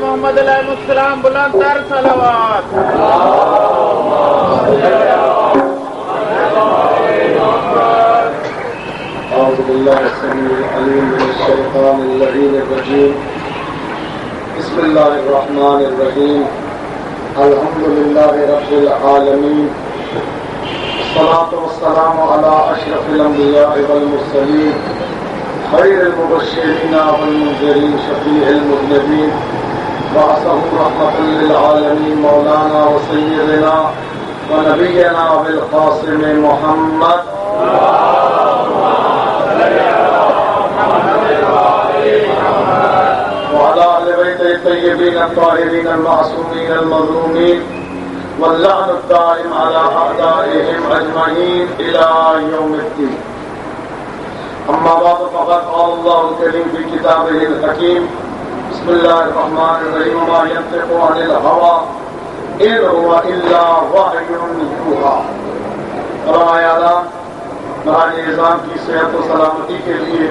محمد علیہ السلام بلند تر صلوات. أعوذ بالله السميع العليم من الشيطان اللعين الرجيم. بسم الله الرحمن الرحيم. الحمد لله رب العالمين. الصلاة والسلام على أشرف الأنبياء والمرسلين خير المبشرين والمنذرين شفيع المذنبين بعثه رحمة للعالمين مولانا وسيدنا ونبينا بالقاسم محمد وعلى أهل بيته الطيبين الطاهرين المعصومين المظلومين واللعن الدائم على أعدائهم أجمعين إلى يوم الدين. أما بعد فقد قال الله الكريم في كتابه الحكيم بسم الله الرحمن الرحيم وما ينطق عن الهوى إن هو إلا وحي يوحى. علماء اعلان مہاراج نظام کی صحت و سلامتی کے لیے،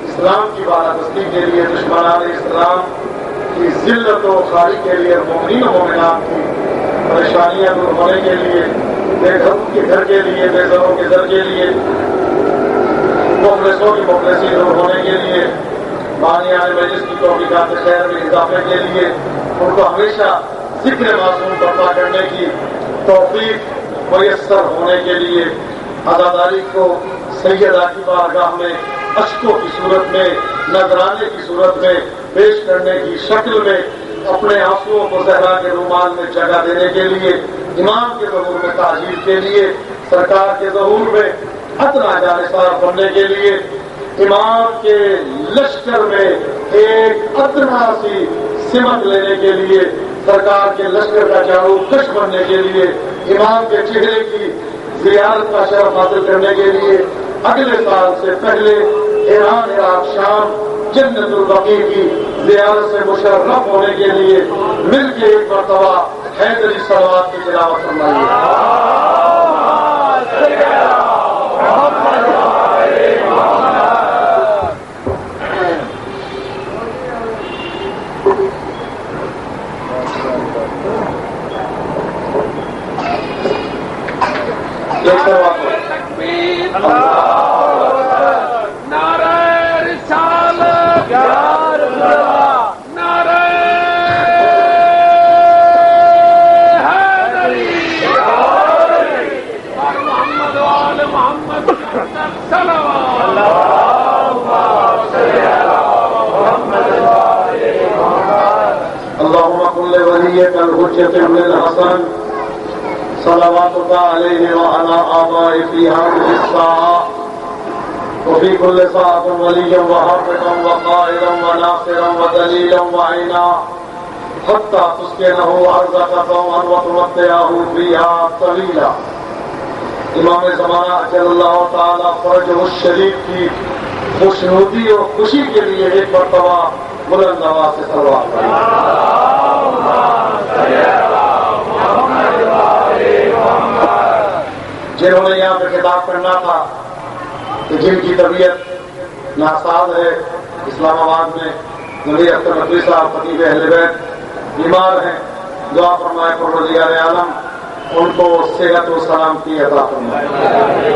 اسلام کی بالادستی کے لیے، دشمنان اسلام کی ذلت و خواری کے لیے، مومنین و مومنات کی پریشانیاں دور ہونے کے لیے، بے گھروں کے گھر کے لیے، بے گھروں کے گھر کے لیے، مخلصوں کی مخلصی دور ہونے کے لیے، بانیان مجلس کی توفیقات خیر میں اضافے کے لیے، ان کو ہمیشہ ذکر معصوم برپا کرنے کی توفیق میسر ہونے کے لیے، عزاداری کو سیدہ کی بارگاہ میں اشکوں کی صورت میں، نذرانے کی صورت میں پیش کرنے کی شکل میں، اپنے آنسوؤں کو زہرا کے رومال میں جگہ دینے کے لیے، امام کے ظہور میں تعجیل کے لیے، سرکار کے ظہور میں ادنا جانثار بننے کے لیے، امام کے لشکر میں ایک ادنا سی سمت لینے کے لیے، سرکار کے لشکر کا چارو کش بننے کے لیے، امام کے چہرے کی زیارت کا شرف حاصل کرنے کے لیے، اگلے سال سے پہلے ایران عراق شام جنت البقیع کی زیارت سے مشرف ہونے کے لیے مل کے ایک مرتبہ حیدری صلوات کی تلاوت فرمائیے. الحجة ابن الحسن صلواتك عليه وعلى آبائه في هذه الساعة وفي كل ساعة وليا وحافظا وقائدا وناصرا ودليلا وعينا حتى تسكنه أرضك طوعا وتمتعه فيها طويلا. امام زمانہ اجل اللہ تعالی فرجہ الشریف کی خوشنودی اور خوشی کے لیے ایک مرتبہ بلند آواز سے صلوات پڑھیں. جنہوں نے یہاں پہ خطاب کرنا تھا کہ جن کی طبیعت ناساز ہے، اسلام آباد میں نبی اختر نقوی صاحب خطیب اہل بیت بیمار ہیں، دعا فرمائے پروردگار عالم ان کو صحت و سلامتی عطا فرمائے.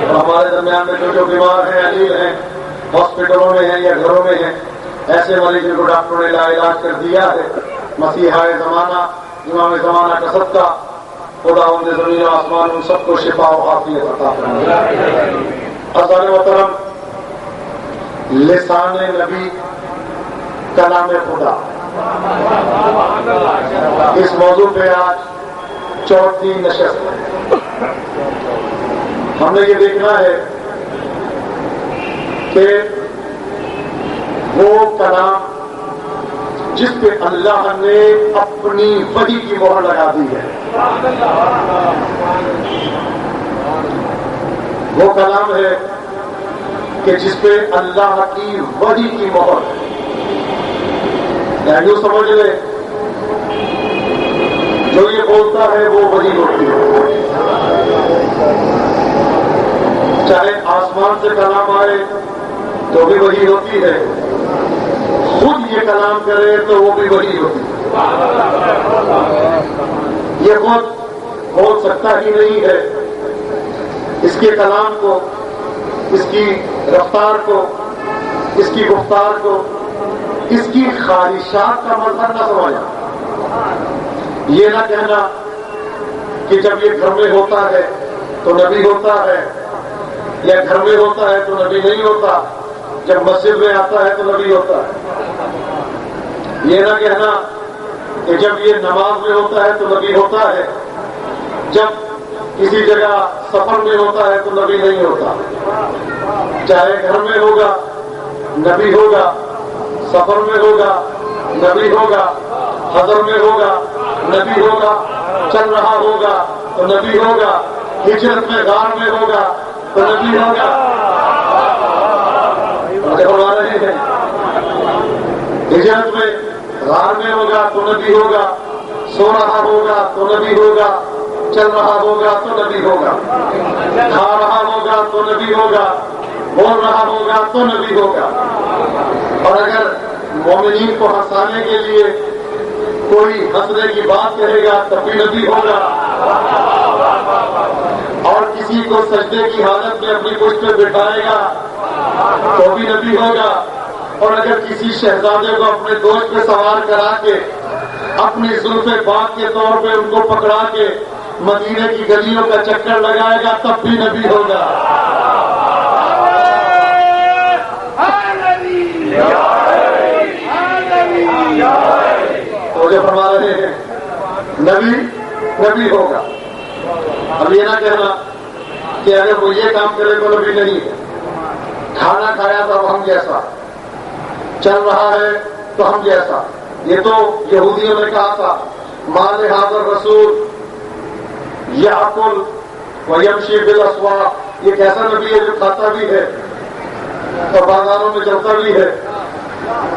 اور ہمارے درمیان میں جو بیمار ہیں، علیل ہیں، ہاسپٹلوں میں ہیں یا گھروں میں ہیں، ایسے مریض جن کو ڈاکٹروں نے لا علاج کر دیا ہے، مسیحا زمانہ امام زمانہ کا صدقہ خدا ان زمین و آسمان ان سب کو شفا و عافیت عطا فرمائے. عزیزان محترم، لسان نبی کلام خدا، اس موضوع پہ آج چوتھی نشست ہے. ہم نے یہ دیکھنا ہے کہ وہ کلام جس پہ اللہ نے اپنی وحی کی مہر لگا دی ہے، وہ کلام ہے کہ جس پہ اللہ کی وحی کی مہر، یوں سمجھ لے جو یہ بولتا ہے وہ وحی ہوتی ہے. چاہے آسمان سے کلام آئے تو بھی وحی ہوتی ہے، خود یہ کلام کرے تو وہ بھی وہی ہوتی ہے. یہ خود بول سکتا ہی نہیں ہے. اس کے کلام کو، اس کی رفتار کو، اس کی گفتار کو، اس کی خواہشات کا مظہر نہ سمجھا. یہ نہ کہنا کہ جب یہ گھر میں ہوتا ہے تو نبی ہوتا ہے، یا گھر میں ہوتا ہے تو نبی نہیں ہوتا، جب مسجد میں آتا ہے تو نبی ہوتا ہے. یہ نہ کہنا کہ جب یہ نماز میں ہوتا ہے تو نبی ہوتا ہے، جب کسی جگہ سفر میں ہوتا ہے تو نبی نہیں ہوتا. چاہے گھر میں ہوگا نبی ہوگا، سفر میں ہوگا نبی ہوگا، حضر میں ہوگا نبی ہوگا، چل رہا ہوگا تو نبی ہوگا، ہجرت میں غار میں ہوگا تو نبی ہوگا. بڑھا رہے ہیں. ہجرت میں غار میں ہوگا تو نبی ہوگا، سو رہا ہوگا تو نبی ہوگا، چل رہا ہوگا تو نبی ہوگا، کھا رہا ہوگا تو نبی ہوگا، بول رہا ہوگا تو نبی ہوگا. اور اگر مومنین کو ہنسانے کے لیے کوئی ہنسنے کی بات کہے گا تب بھی نبی ہوگا، اور کسی کو سجدے کی حالت میں اپنی پشت پہ بٹھائے گا تو بھی نبی ہوگا. اور اگر کسی شہزادے کو اپنے دوست پہ سوار کرا کے اپنی زلف باغ کے طور پہ ان کو پکڑا کے مدینے کی گلیوں کا چکر لگائے گا تب بھی نبی ہوگا. تو جو فرما رہے ہیں نبی نبی ہوگا. اب یہ نہ کہنا کہ اگر وہ یہ کام کرے تو نبی نہیں ہے. کھانا کھایا تو ہم جیسا، چل رہا ہے تو ہم جیسا. یہ تو یہودیوں نے کہا تھا مال حاضر رسول یاکل ویمشی بالاسواق. یہ کیسا نبی ہے جو کھاتا بھی ہے اور بازاروں میں چلتا بھی ہے.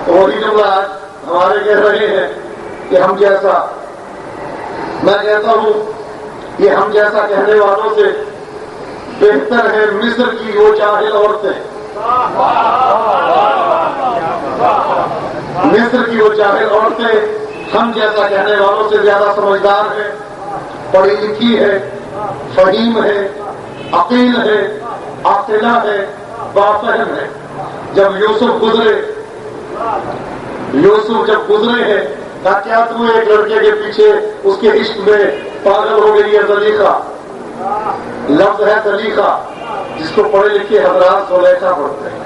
تو وہی جملہ آج ہمارے کہہ رہے ہیں کہ ہم جیسا. میں کہتا ہوں یہ ہم جیسا کہنے والوں سے بہتر ہے مصر کی وہ جاہل عورتیں. مصر کی وہ جاہل عورتیں ہم جیسا کہنے والوں سے زیادہ سمجھدار ہیں، پڑھی لکھی ہے، فہیم ہے، عقیل ہے، عاقلہ ہے، بافہم ہے. جب یوسف جب گزرے ہیں کہا کیا تو ایک لڑکے کے پیچھے اس کے عشق میں پاگل ہو گئی ہے زلیخا. لفظ ہے زلیخا جس کو پڑھے لکھے حضرات زلیخا پڑھتے ہیں.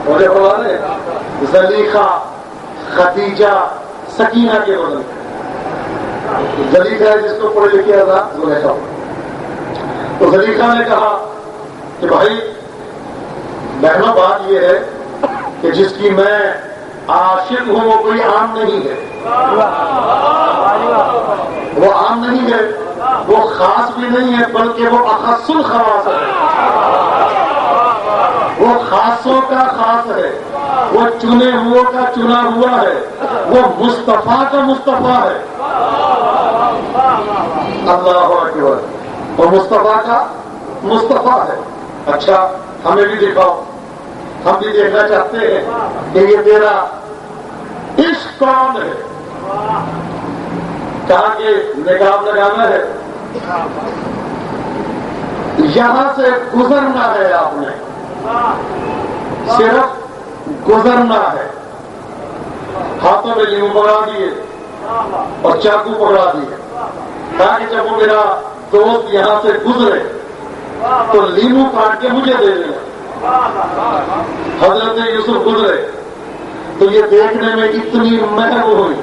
مجھے بتا رہے زلیخا خدیجہ سکینہ کے بدل زلیخا ہے جس کو پڑھے لکھے حضرات زلیخا پڑھتے. تو زلیخا نے کہا کہ بھائی بہنوں بات یہ ہے کہ جس کی میں عاشق ہوں وہ کوئی عام نہیں ہے، وہ عام نہیں ہے، وہ خاص بھی نہیں ہے بلکہ وہ اخص الخواص ہے. وہ خاصوں کا خاص ہے، وہ چنے ہوئے کا چنا ہوا ہے، وہ مصطفیٰ کا مصطفیٰ ہے. اللہ اکبر. وہ مصطفیٰ کا مصطفیٰ ہے. اچھا ہمیں بھی دکھاؤ، ہم بھی دیکھنا چاہتے ہیں کہ یہ تیرا عشق کون ہے. کہا کہ نقاب لگانا ہے، یہاں سے گزرنا ہے، آپ نے صرف گزرنا ہے. ہاتھوں میں لیمو پکڑا دیے اور چاقو پکڑا دیے. کہا کہ جب وہ میرا دوست یہاں سے گزرے تو لیمو کاٹ کے مجھے دے دینا. حضرت یوسف گزرے تو یہ دیکھنے میں اتنی مہک ہوئی.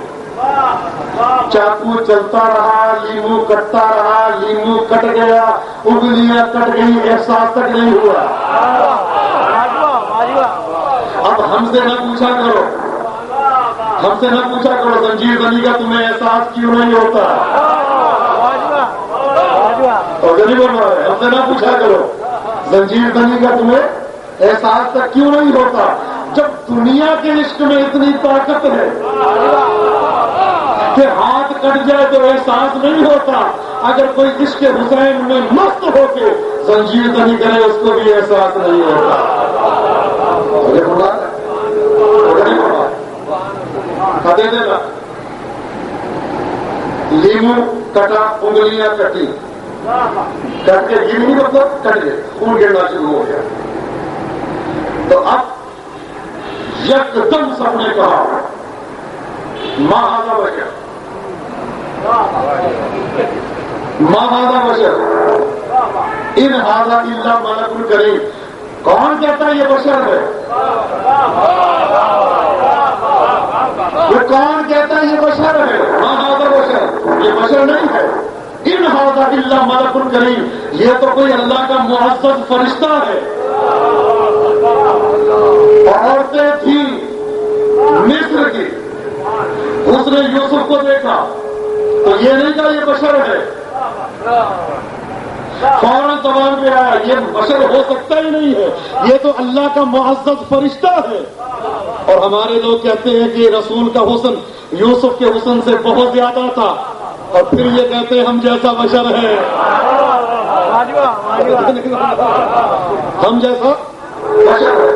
چاقو چلتا رہا، لیمو کٹتا رہا، لیمو کٹ گیا، انگلیاں کٹ گئی، احساس تک نہیں ہوا. اب ہم سے نہ پوچھا کرو، ہم سے نہ پوچھا کرو زنجیر زنی کا تمہیں احساس کیوں نہیں ہوتا. اور غریب ہم سے نہ پوچھا کرو زنجیر زنی کا تمہیں احساس تک کیوں نہیں ہوتا. جب دنیا کے عشق میں اتنی طاقت ہے کہ ہاتھ کٹ جائے تو احساس نہیں ہوتا، اگر کوئی عشق حسین میں مست ہو کے زنجیر زنی کرے اس کو بھی احساس نہیں ہوتا. دے دینا. لیمو کٹا, انگلیاں کٹی, کٹ کے گر نہیں مطلب کٹ گئے, خون گرنا شروع ہو گیا. تو اب یکدم سب نے کہا ما ھذا بشر, ما ھذا بشر ان ھذا الا ملک کریم. کون کہتا ہے یہ بشر ہے؟ وہ کون کہتا ہے یہ بشر ہے؟ ما ھذا بشر, یہ بشر نہیں ہے. ان ھذا الا ملک کریم, یہ تو کوئی اللہ کا معزز فرشتہ ہے. عورتیں تھیں مصر کی, اس نے یوسف کو دیکھا تو یہ نہیں کہا یہ بشر ہے, فوراً زبان پہ آیا یہ بشر ہو سکتا ہی نہیں ہے, یہ تو اللہ کا معزز فرشتہ ہے. اور ہمارے لوگ کہتے ہیں کہ رسول کا حسن یوسف کے حسن سے بہت زیادہ تھا, اور پھر یہ کہتے ہیں ہم جیسا بشر ہے, ہم جیسا بشر ہے.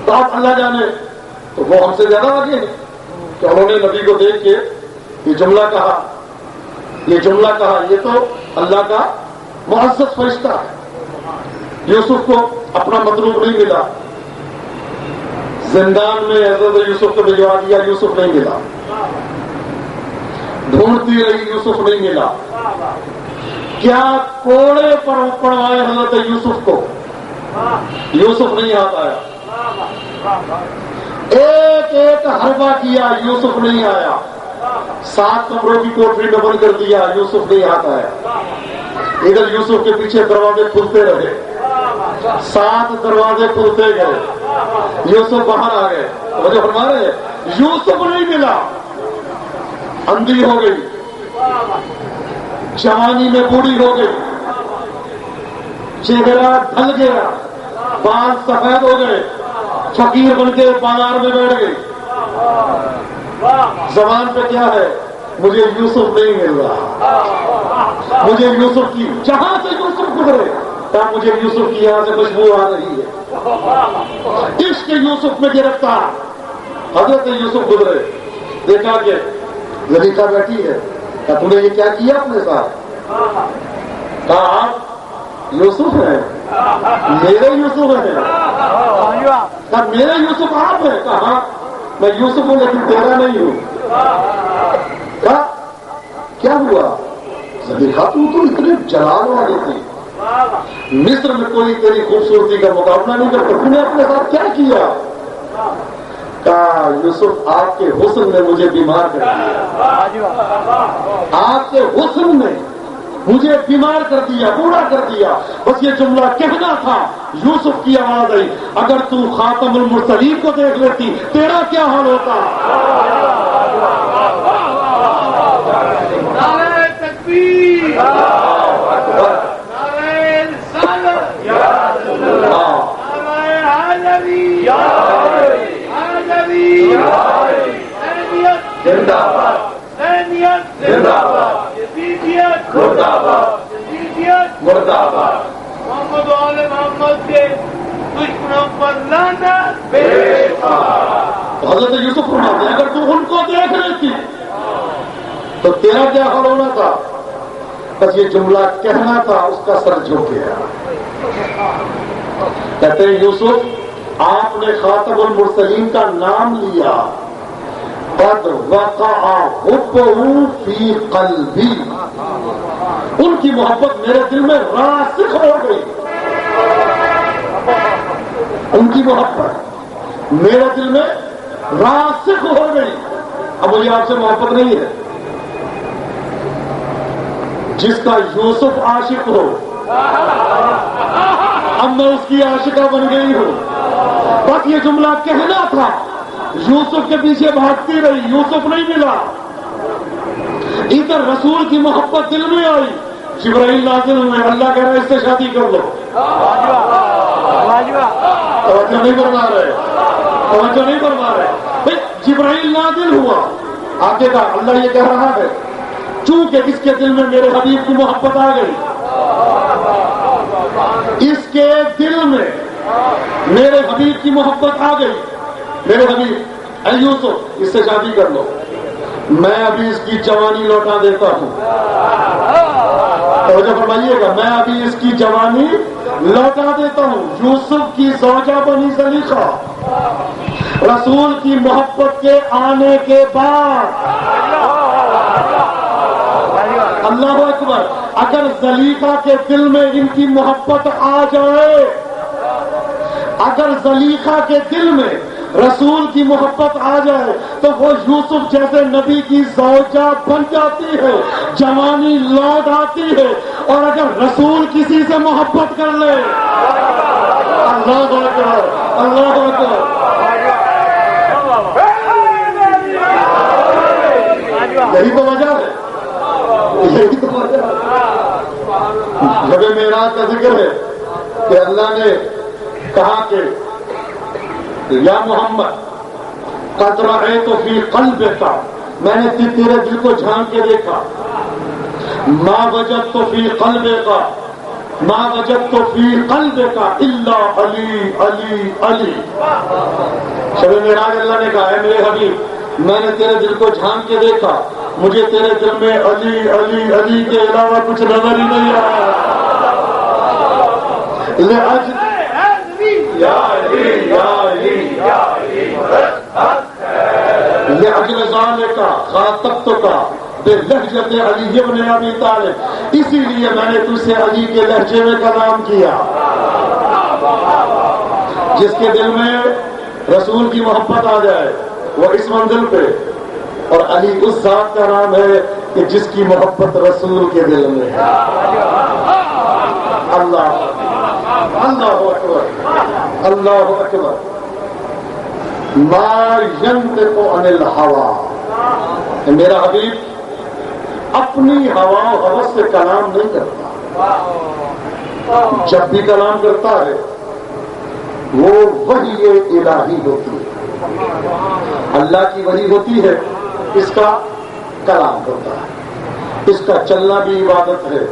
تو آپ اللہ جانے تو وہ ہم سے زیادہ آگے ہیں کہ انہوں نے نبی کو دیکھ کے یہ جملہ کہا, یہ جملہ کہا, یہ تو اللہ کا معزز فرشتہ ہے. یوسف کو اپنا مطلوب نہیں ملا, زندان میں حضرت یوسف کو بھجوا دیا, یوسف نہیں ملا. ڈھونڈتی رہی, یوسف نہیں ملا. کیا کوڑے پر پڑوائے حضرت یوسف کو, یوسف نہیں ہاتھ آیا. ایک ایک حربہ کیا, یوسف نہیں آیا. 7 کمروں کی کوٹری میں بند کر دیا, یوسف نہیں ہاتھ آیا. ادھر یوسف کے پیچھے دروازے کھلتے رہے, 7 دروازے کھلتے گئے, یوسف باہر آ گئے. مجھے فرما رہے ہیں یوسف نہیں ملا. اندھی ہو گئی, جوانی میں بوڑھی ہو گئی, چہرہ ڈھل گیا, بال سفید ہو گئے, فقیر بن کے بازار میں بیٹھ گئی. زبان پہ کیا ہے, مجھے یوسف نہیں مل رہا, مجھے یوسف کی, جہاں سے یوسف گزرے تب مجھے یوسف کی یہاں سے خوشبو آ رہی ہے. عشق یوسف میں گرفتار حضرت یوسف گزرے, دیکھا کہ زلیخا بیٹھی ہے, کہا تم نے یہ کیا کیا اپنے ساتھ؟ کہا آپ یوسف ہیں, میرے یوسف ہیں. کہا میرے یوسف آپ ہیں؟ کہا میں یوسف ہوں لیکن تیرا نہیں ہوں. کہا کیا ہوا؟ زلیخا تو اتنے جلال والی تھی, مصر میں کوئی تیری خوبصورتی کا مقابلہ نہیں کرتا, تم نے اپنے ساتھ کیا کیا؟ کہا یوسف آپ کے حسن نے مجھے بیمار کر دیا, آپ کے حسن نے مجھے بیمار کر دیا, بوڑھا کر دیا. بس یہ جملہ کہنا تھا, یوسف کی آواز آئی. اگر تو خاتم المرسلین کو دیکھ لیتی تیرا کیا حال ہوتا؟ نعرہ تکبیر, نعرہ رسالت, نعرہ حیدری, حیدری, احمدیت زندہ باد, احمدیت زندہ باد, یزیدیت مردہ باد, یزیدیت مردہ باد. محمد و آل محمد کے دشمنوں پر لعنت بے شمار. حضرت یوسف فرماتے ہیں اگر تو ان کو دیکھ لیتی تو تیرا کیا حال ہونا تھا؟ بس یہ جملہ کہنا تھا, اس کا سر جھک گیا. کہتے ہیں یوسف آپ نے خاتم المرسلین کا نام لیا, قد وقع حبہ فی قلبی, ان کی محبت میرے دل میں راسخ ہو گئی. ان کی محبت میرے دل میں راسخ ہو گئی. اب مجھے آپ سے محبت نہیں ہے. جس کا یوسف عاشق ہو, اب میں اس کی عاشقہ بن گئی ہوں. بس یہ جملہ کہنا تھا, یوسف کے پیچھے بھاگتی رہی, یوسف نہیں ملا. ادھر رسول کی محبت دل میں آئی, جبرائیل نازل ہوئے, اللہ کہہ رہا ہے اس سے شادی کر لو. توجہ نہیں فرما رہے, توجہ نہیں فرما رہے. جبرائیل نازل ہوا, آگے کا اللہ یہ کہہ رہا ہے چونکہ اس کے دل میں میرے حبیب کی محبت آ گئی, اس کے دل میں میرے حبیب کی محبت آ گئی. میرے حبیب اے یوسف اس سے شادی کر لو، میں ابھی اس کی جوانی لوٹا دیتا ہوں. توجہ فرمائیے گا، میں ابھی اس کی جوانی لوٹا دیتا ہوں. یوسف کی زوجہ بنی زلیخا رسول کی محبت کے آنے کے بعد، اللہ اکبر، اگر زلیخا کے دل میں ان کی محبت آ جائے، اگر زلیخا کے دل میں رسول کی محبت آ جائے تو وہ یوسف جیسے نبی کی زوجہ بن جاتی ہے، جوانی لوٹ آتی ہے. اور اگر رسول کسی سے محبت کر لے، اللہ اکبر، اللہ اکبر، یہی تو وجہ ہے، یہی تو وجہ ہے. جب معراج کا ذکر ہے کہ اللہ نے کہا کہ یا محمد قد رأیت فی قلبک، میں نے تیرے دل کو جھانک کے دیکھا. ما وجدت فی قلبک، ما وجدت فی قلبک الا علی علی علی. شب معراج اللہ نے کہا ہے میرے حبیب، میں نے تیرے دل کو جھانک کے دیکھا، مجھے تیرے دل میں علی علی علی کے علاوہ کچھ نظر ہی نہیں آیا. لأجل ذلك خاطبتك بلہجۃ علی بن ابی طالب، اسی لیے میں نے تجھ سے علی کے لہجے میں کلام کیا. جس کے دل میں رسول کی محبت آ جائے وہ اس منزل پہ، اور علی اس ذات کا نام ہے کہ جس کی محبت رسول کے دل میں ہے. اللہ اللہ اکبر، اللہ اکبر. ما ينطق عن الهوى، میرا حبیب اپنی ہوا و ہوس سے کلام نہیں کرتا. جب بھی کلام کرتا ہے وہ وحی الہی ہوتی ہے، اللہ کی وحی ہوتی ہے، اس کا کلام کرتا ہے. اس کا چلنا بھی عبادت ہے،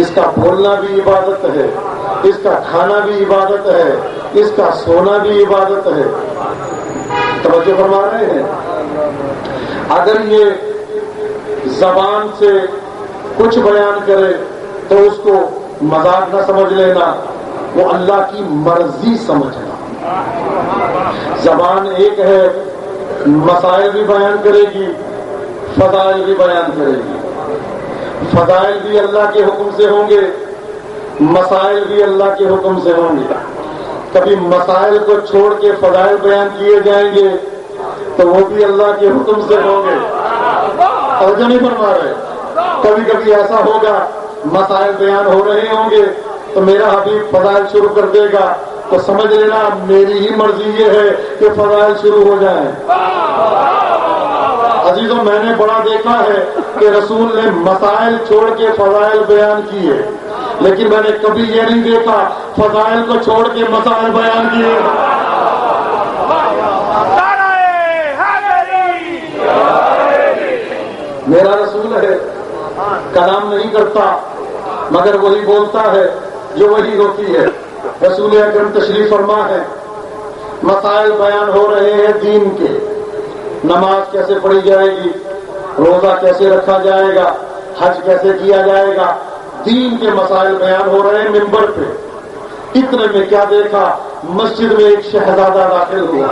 اس کا بولنا بھی عبادت ہے، اس کا کھانا بھی عبادت ہے، اس کا سونا بھی عبادت ہے. توجہ فرما رہے ہیں؟ اگر یہ زبان سے کچھ بیان کرے تو اس کو مذاق نہ سمجھ لینا، وہ اللہ کی مرضی سمجھنا. زبان ایک ہے، مسائل بھی بیان کرے گی، فضائل بھی بیان کرے گی. فضائل بھی اللہ کے حکم سے ہوں گے، مسائل بھی اللہ کے حکم سے ہوں گے. کبھی مسائل کو چھوڑ کے فضائل بیان کیے جائیں گے تو وہ بھی اللہ کے حکم سے ہوں گے. توجہ نہیں فرما رہے؟ کبھی کبھی ایسا ہوگا مسائل بیان ہو رہے ہوں گے تو میرا حبیب فضائل شروع کر دے گا تو سمجھ لینا میری ہی مرضی یہ ہے کہ فضائل شروع ہو جائیں. عزیزوں، میں نے بڑا دیکھا ہے کہ رسول نے مسائل چھوڑ کے فضائل بیان کیے، لیکن میں نے کبھی یہ نہیں دیکھا فضائل کو چھوڑ کے مسائل بیان کیے. میرا رسول ہے، کلام نہیں کرتا مگر وہی بولتا ہے جو وہی ہوتی ہے. رسول اکرم تشریف فرما ہے، مسائل بیان ہو رہے ہیں دین کے. نماز کیسے پڑھی جائے گی، روزہ کیسے رکھا جائے گا، حج کیسے کیا جائے گا، دین کے مسائل بیان ہو رہے ہیں ممبر پہ. اتنے میں کیا دیکھا، مسجد میں ایک شہزادہ داخل ہوا.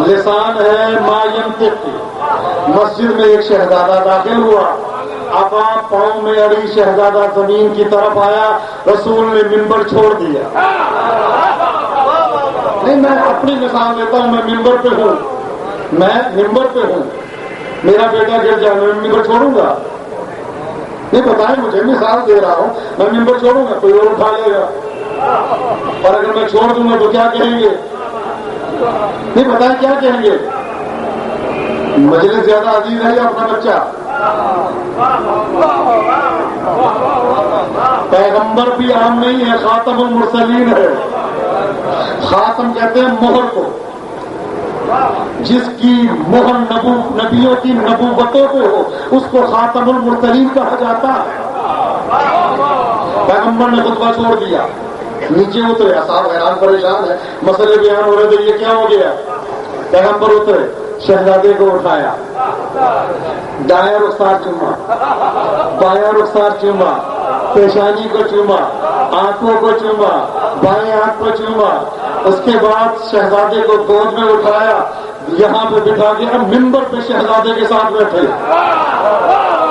لسان ہے ما ینطق، مسجد میں ایک شہزادہ داخل ہوا. آقا پاؤں میں اڑی شہزادہ زمین کی طرف آیا، رسول نے ممبر چھوڑ دیا. نہیں، میں اپنی مثال لیتا ہوں، میں ممبر پہ ہوں، میں ممبر پہ ہوں، میرا بیٹا گر جائے میں ممبر چھوڑوں گا؟ نہیں، بتائیں مجھے، مثال دے رہا ہوں، میں ممبر چھوڑوں گا؟ کوئی اور اٹھا لے گا. اور اگر میں چھوڑ دوں گا تو کیا کہیں گے؟ نہیں، بتائیں کیا کہیں گے؟ مجلس زیادہ عزیز ہے یا اپنا بچہ؟ پیغمبر بھی عام نہیں ہے، خاتم المرسلین ہے. خاتم کہتے ہیں مہر کو، جس کی مہر نبیوں کی نبوتوں پہ ہو اس کو خاتم المرسلین کہا جاتا ہے. پیغمبر نے خطبہ چھوڑ دیا، نیچے اترے، اصحاب حیران پریشان ہے، مسئلے بیان ہو رہے تھے، یہ کیا ہو گیا؟ پیغمبر اترے، شہزادے کو اٹھایا، دائیں رخسار چوما، بائیں رخسار چوما، پیشانی کو چوما، آنکھوں کو چوما، بائیں آنکھ کو چوما، اس کے بعد شہزادے کو گود میں اٹھایا، یہاں پہ بٹھا کے اب ممبر پہ شہزادے کے ساتھ بیٹھے۔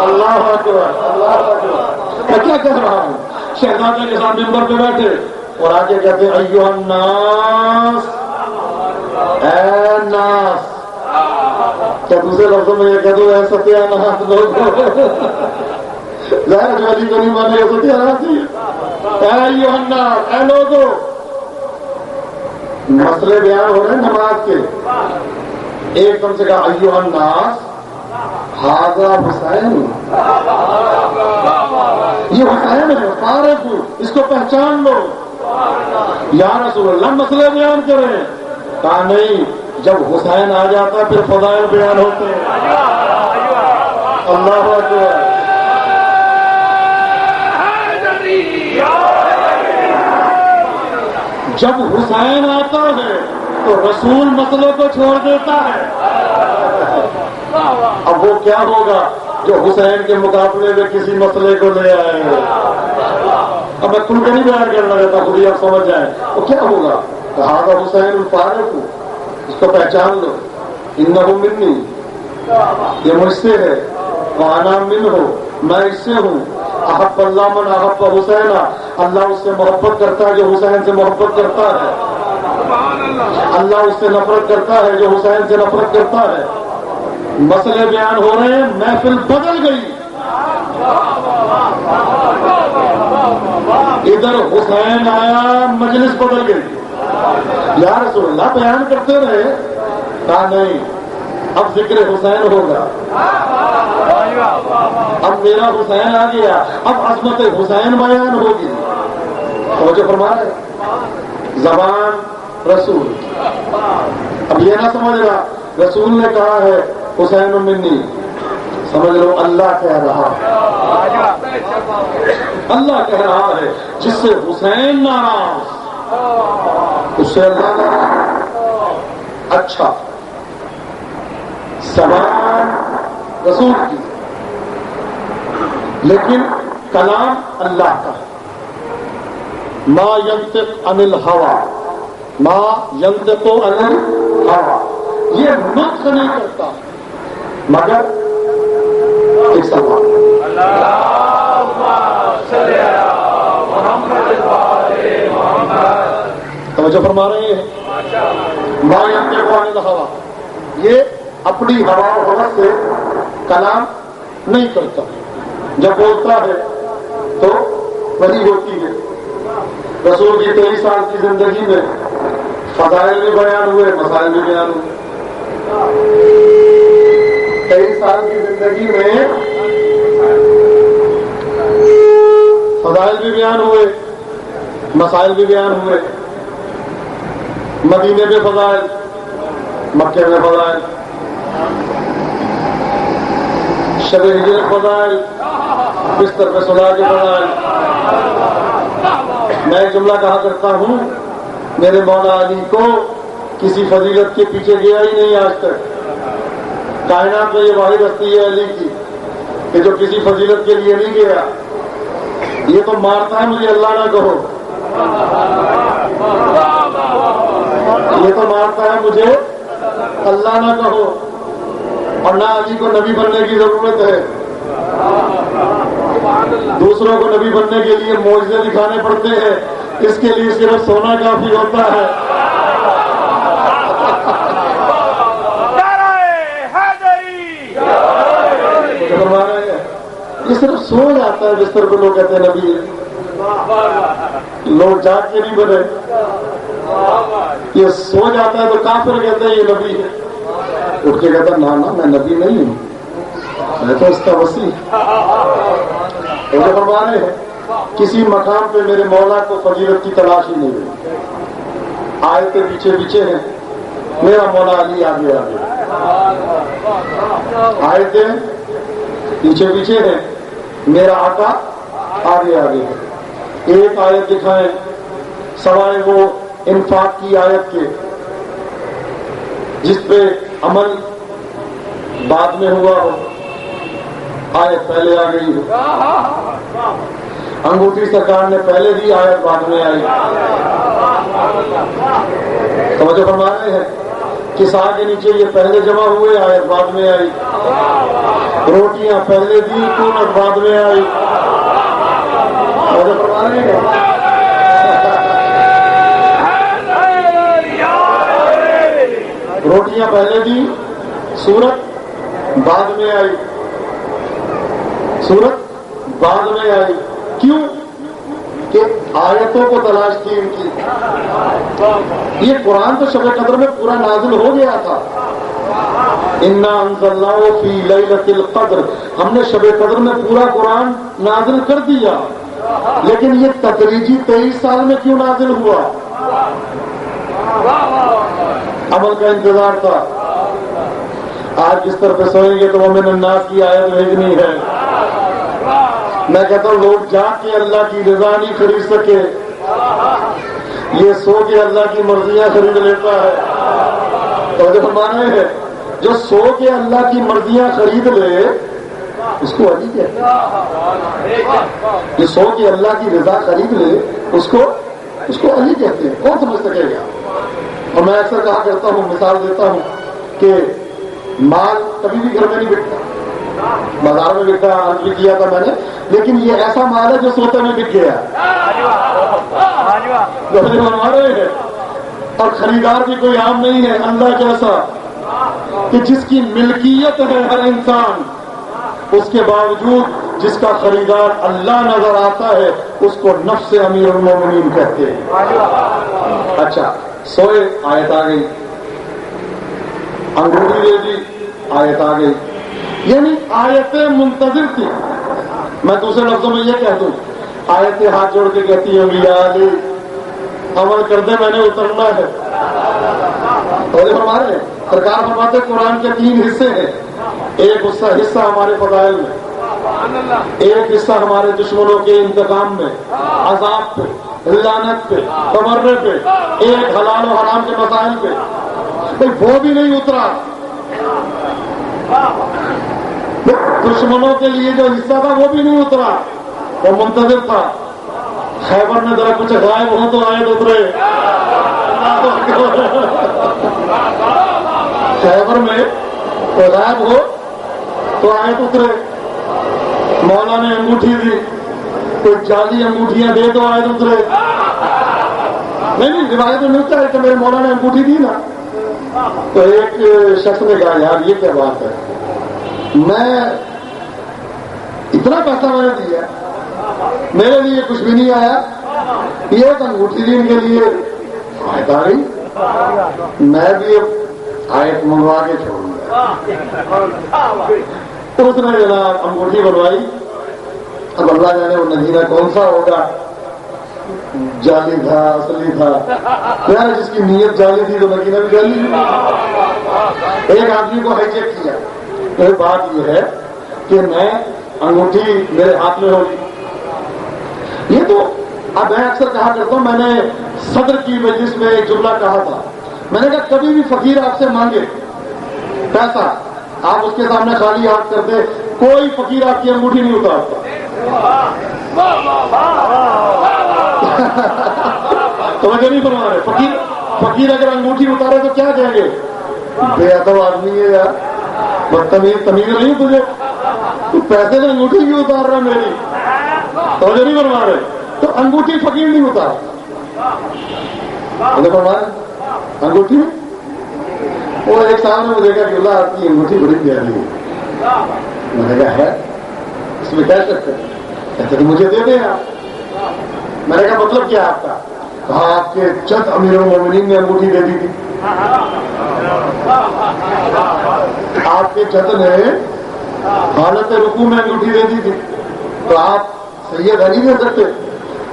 اللہ اکبر، اللہ اکبر، میں کیا کہہ رہا ہوں؟ شہزادے کے ساتھ ممبر پہ بیٹھے اور آگے کہتے ہیں ایھا الناس، اے ناس، کیا دوسرے لفظوں میں یہ کہہ دو اے ستیہ ناس لوگوں، ظاہر جو علی کو نہیں مانے ستیہ ناس ہی، اے ایھا الناس، اے لوگوں، مسئلے بیان ہو رہے ہیں نماز کے، ایک دم سے کہا ایھا الناس ھذا حسین، یہ حسین ہے، فارغ، اس کو پہچان لو۔ یا رسول اللہ مسئلے بیان کریں، کہا نہیں، جب حسین آ جاتا پھر فضائل بیان ہوتے ہیں۔ اللہ اکبر، جب حسین آتا ہے تو رسول مسئلے کو چھوڑ دیتا ہے۔ اب وہ کیا ہوگا جو حسین کے مقابلے میں کسی مسئلے کو لے آئے ہیں؟ اب میں کل کے نہیں بیان کرنا رہتا، خود ہی آپ سمجھ جائیں وہ کیا ہوگا۔ کہا حسین الفارق، اس کو پہچان لو، انہ منی، یہ مجھ سے ہے، وانا منہ، میں اس سے ہوں، احب اللہ من احب حسین، اللہ اس سے محبت کرتا ہے جو حسین سے محبت کرتا ہے، اللہ اس سے نفرت کرتا ہے جو حسین سے نفرت کرتا ہے۔ مسئلے بیان ہو رہے ہیں، محفل بدل گئی، ادھر حسین آیا، مجلس بدل گئی۔ یا رسول اللہ بیان کرتے رہے، کہا نہیں، اب ذکر حسین ہوگا، اب میرا حسین آ گیا، اب عظمت حسین بیان ہوگی۔ توجہ فرما رہے، زبان رسول، اب یہ نہ سمجھ رہا رسول نے کہا ہے حسین منی، سمجھ لو اللہ کہہ رہا ہے، اللہ کہہ رہا ہے، جس سے حسین ناراض اس سے اللہ ناراض۔ اچھا، زبان رسول کی لیکن کلام اللہ کا، ما ینطق عن الہویٰ، ما ینطق عن الہویٰ، یہ نطق نہیں کرتا مگر ایک سوال۔ توجہ فرما رہے ہیں، ما ینطق عن الہویٰ، یہ اپنی ہوا و ہوس سے کلام نہیں کرتا، جب بولتا ہے تو وحی ہوتی ہے۔ رسول کی 23 سال کی زندگی میں فضائل بھی بیان ہوئے، مسائل بھی بیان ہوئے۔ 23 سال کی زندگی میں فضائل بھی بیان ہوئے، مسائل بھی بیان ہوئے۔ مدینے میں فضائل، مکے میں فضائل، شب ہجرت فضائل، بستر پہ سلا کے فضائل۔ میں ایک جملہ کہا کرتا ہوں، میرے مولا علی کو کسی فضیلت کے پیچھے گیا ہی نہیں آج تک، کائنات میں یہ واحد ہستی ہے علی کی کہ جو کسی فضیلت کے لیے نہیں گیا۔ یہ تو مارتا ہے مجھے اللہ نہ کہو، یہ تو مارتا ہے مجھے اللہ نہ کہو، اور نہ علی کو نبی بننے کی ضرورت ہے۔ دوسروں کو نبی بننے کے لیے معجزے دکھانے پڑتے ہیں، اس کے لیے صرف سونا کافی ہوتا ہے۔ یہ صرف سو جاتا ہے بستر پہ، لوگ کہتے ہیں نبی ہے، لوگ جاگ کے نہیں بنے، یہ سو جاتا ہے تو کافر کہتے ہیں یہ نبی ہے، اٹھ کے کہتا ہے نا میں نبی نہیں ہوں، میں تو اس کا وسیع۔ فرما رہے ہیں کسی مقام پہ میرے مولا کو فضیلت کی تلاش ہی نہیں ہوئی، آیتیں پیچھے پیچھے ہیں، میرا مولا علی آگے آگے، آیتیں پیچھے پیچھے ہیں، میرا آقا آگے آگے ہے۔ ایک آیت دکھائیں سوائے وہ انفاق کی آیت کے جس پہ عمل بعد میں ہوا ہو، آیت پہلے آ گئی ہو۔ انگوٹھی سرکار نے پہلے دی، آیت بعد میں آئی۔ توجہ فرما رہے ہیں، کسا کے نیچے یہ پہلے جمع ہوئے، آیت بعد میں آئی۔ روٹیاں پہلے دی، قوت بعد میں آئی۔ توجہ فرما رہے ہیں، روٹیاں پہلے دی، سورت بعد میں آئی، سورت بعد میں آئی۔ کیوں؟ کہ آیتوں کو تلاش کی ان کی۔ یہ قرآن تو شب قدر میں پورا نازل ہو گیا تھا۔ انا انزلناہ فی لیلۃ القدر، ہم نے شب قدر میں پورا قرآن نازل کر دیا، لیکن یہ تدریجی 23 سال میں کیوں نازل ہوا؟ عمل کا انتظار تھا۔ آج جس طرح پہ سوئیں گے تو ومن الناس کی آیت بھیجنی ہے۔ میں کہتا ہوں لوگ جا کے اللہ کی رضا نہیں خرید سکے، یہ سو کے اللہ کی مرضیاں خرید لیتا ہے۔ تو جو فرمانا ہے جو سو کے اللہ کی مرضیاں خرید لے اس کو علی کہتے ہیں، جو سو کے اللہ کی رضا خرید لے اس کو علی کہتے ہیں۔ کون سمجھ سکے گا؟ اور میں اکثر کہا کرتا ہوں، مثال دیتا ہوں کہ مال کبھی بھی گھر میں نہیں بکتا، بازار میں بکتا، آج بھی کیا تھا میں نے، لیکن یہ ایسا مال ہے جو سوتے میں بک گیا، اور خریدار بھی کوئی عام نہیں ہے، اللہ جیسا کہ جس کی ملکیت ہے ہر انسان، اس کے باوجود جس کا خریدار اللہ نظر آتا ہے اس کو نفس امیر المومنین کہتے ہیں۔ اچھا، سوئے، آیت آ گئی، انگوٹھی دے دی، آیت آ گئی، یعنی آیتیں منتظر تھی۔ میں دوسرے لفظوں میں یہ کہہ دوں، آیتیں ہاتھ جوڑ کے کہتی ہیں یا علی عمل کر دے، میں نے اترنا ہے۔ تو فرما رہے ہیں، سرکار فرماتے قرآن کے 3 حصے ہیں، ایک حصہ ہمارے فضائل میں، ایک حصہ ہمارے دشمنوں کے انتقام میں، عذاب پہ، لعنت پہ، تمرے پہ، ایک حلال و حرام کے مسائل پہ۔ وہ بھی نہیں اترا، دشمنوں کے لیے جو حصہ تھا وہ بھی نہیں اترا، وہ منتظر تھا۔ خیبر میں ذرا کچھ غائب ہو تو آیت اترے، خیبر میں کوئی غائب ہو تو آیت اترے۔ مولا نے انگوٹھی دی، کوئی جعلی انگوٹھیاں دے تو آیت اترے۔ نہیں، روایت میں ملتا ہے کہ میرے مولا نے انگوٹھی دی نا، تو ایک شخص نے کہا یار یہ کیا بات ہے، میں اتنا پیسہ میں نے دیا، میرے لیے کچھ بھی نہیں آیا، یہ ایک انگوٹھی دی ان کے لیے، آیت آ گئی، میں بھی آیت منگوا کے چھوڑوں گا۔ اس نے جناب انگوٹھی بنوائی، اب اللہ جانے وہ نگینہ کون سا ہوگا، جعلی تھا اصلی تھا، یار جس کی نیت جعلی تھی تو نگینہ بھی جعلی تھی۔ ایک آدمی کو ہائی چیک کیا، تو بات یہ ہے کہ میں انگوٹھی میرے ہاتھ میں ہوگی، یہ تو اب میں اکثر کہا کرتا ہوں، میں نے صدر کی مجلس میں ایک جملہ کہا تھا، میں نے کہا کبھی بھی فقیر آپ سے مانگے پیسہ، آپ اس کے سامنے خالی ہاتھ کر دے، کوئی فقیر آپ کی انگوٹھی نہیں اتارتا۔ توجہ نہیں فرما رہے، فقیر اگر انگوٹھی اتارے تو کیا کہیں گے، بے ادب آدمی ہے یار، بدتمیز، تمیز نہیں تجھے، تو پیسے میں انگوٹھی کیوں اتار رہا میری؟ توجہ نہیں فرما رہے، تو انگوٹھی فقیر نہیں اتارتا، فرما رہے انگوٹھی میں۔ وہ ایک صاحب نے مجھے کہا کہ اللہ آپ کی انگوٹھی بڑی پیاری ہے، میں نے کہا ہے اس میں کیا شک ہے، کہتے کہ مجھے دے دیں آپ۔ میں نے کہا مطلب کیا آپ کا؟ کہا آپ کے چند امیر المومنین نے انگوٹھی دے دی تھی، آپ کے چند نے حالت رکوع میں انگوٹھی دے دی تھی، تو آپ سید علی دے سکتے؟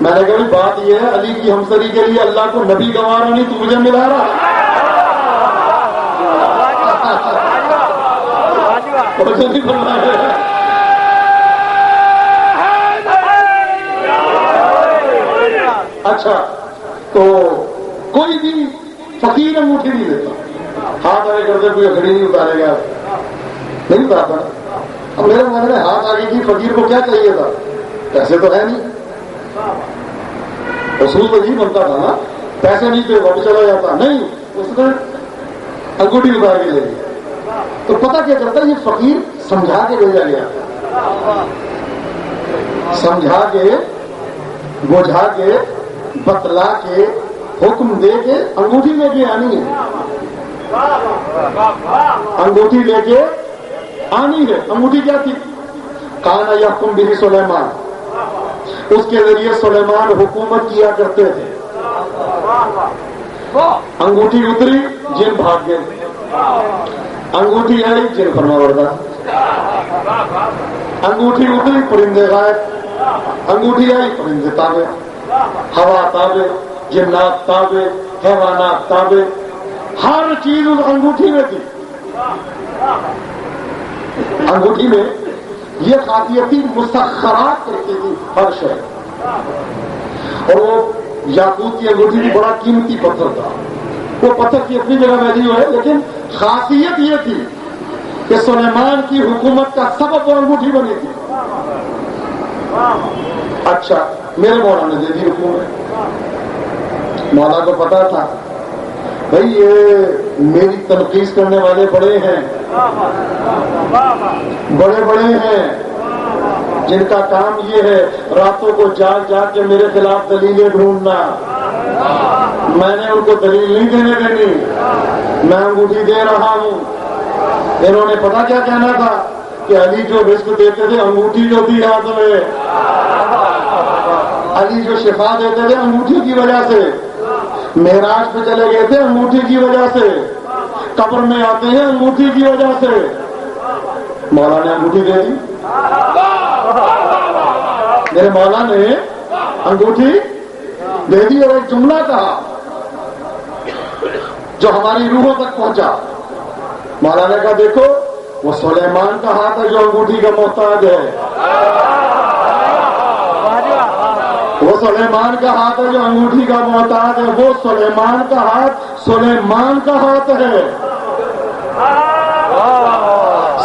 میں نے کہا بات یہ ہے علی کی ہمسری کے لیے اللہ کو نبی گوارا نہیں، تو مجھے ملا رہا۔ اچھا، تو فقیر انگوٹھی نہیں دیتا، ہاتھ آگے کرتے کوئی گھڑی نہیں اتارے گا، نہیں اتارتا۔ اب میرے من میں ہاتھ آگے کی فقیر کو کیا چاہیے تھا؟ پیسے تو ہے نہیں، اصول تو نہیں بنتا تھا نا، پیسے نہیں تھے واپس چلا جاتا، نہیں، اس نے انگوٹھی اتار کے لے لیا۔ تو پتہ کیا کرتا ہے، یہ فقیر سمجھا کے بھیجا گیا، سمجھا کے، بجھا کے، بتلا کے، حکم دے کے انگوٹھی لے کے آنی ہے، انگوٹھی لے کے آنی ہے۔ انگوٹھی کیا تھی؟ کانا یحکم بہ سلیمان، اس کے ذریعے سلیمان حکومت کیا کرتے تھے۔ انگوٹھی اتری، جن بھاگ گئے، انگوٹھی آئی، جن فرمانبردار، انگوٹھی اتری، پرندے غائب، انگوٹھی آئی، پرندے تابع، ہوا تابع، جنات تابع، حیوانات تابع، ہر چیز اس انگوٹھی میں تھی۔ انگوٹھی میں یہ خاصیت تھی، مسخرات کرتی تھی ہر شے، اور وہ یاقوت کی انگوٹھی بھی بڑا قیمتی پتھر تھا، وہ پتھر کی اپنی جگہ ویلیو ہے، لیکن خاصیت یہ تھی کہ سلیمان کی حکومت کا سبب وہ انگوٹھی بنی تھی۔ اچھا، میرے مولا نے دے دی حکومت، مولا کو پتا تھا بھائی یہ میری تنقید کرنے والے بڑے ہیں، بڑے بڑے ہیں، جن کا کام یہ ہے راتوں کو جاگ جاگ کے میرے خلاف دلیلیں ڈھونڈنا، میں نے ان کو دلیل نہیں دینے دینی، میں انگوٹھی دے رہا ہوں۔ انہوں نے پتا کیا کہنا تھا کہ علی جو رزق دیتے تھے انگوٹھی جو دی ہاتھ میں، علی جو شفا دیتے تھے انگوٹھی کی وجہ سے، معراج پہ چلے گئے تھے انگوٹھی کی وجہ سے، قبر میں آتے ہیں انگوٹھی کی وجہ سے۔ مولا نے انگوٹھی دے دی، میرے مولا نے انگوٹھی دے دی، اور ایک جملہ کہا جو ہماری روحوں تک پہنچا۔ مولا نے کہا دیکھو وہ سلیمان کا ہاتھ ہے جو انگوٹھی کا محتاج ہے، وہ سلیمان کا ہاتھ ہے جو انگوٹھی کا محتاج ہے، وہ سلیمان کا ہاتھ سلیمان کا ہاتھ ہے،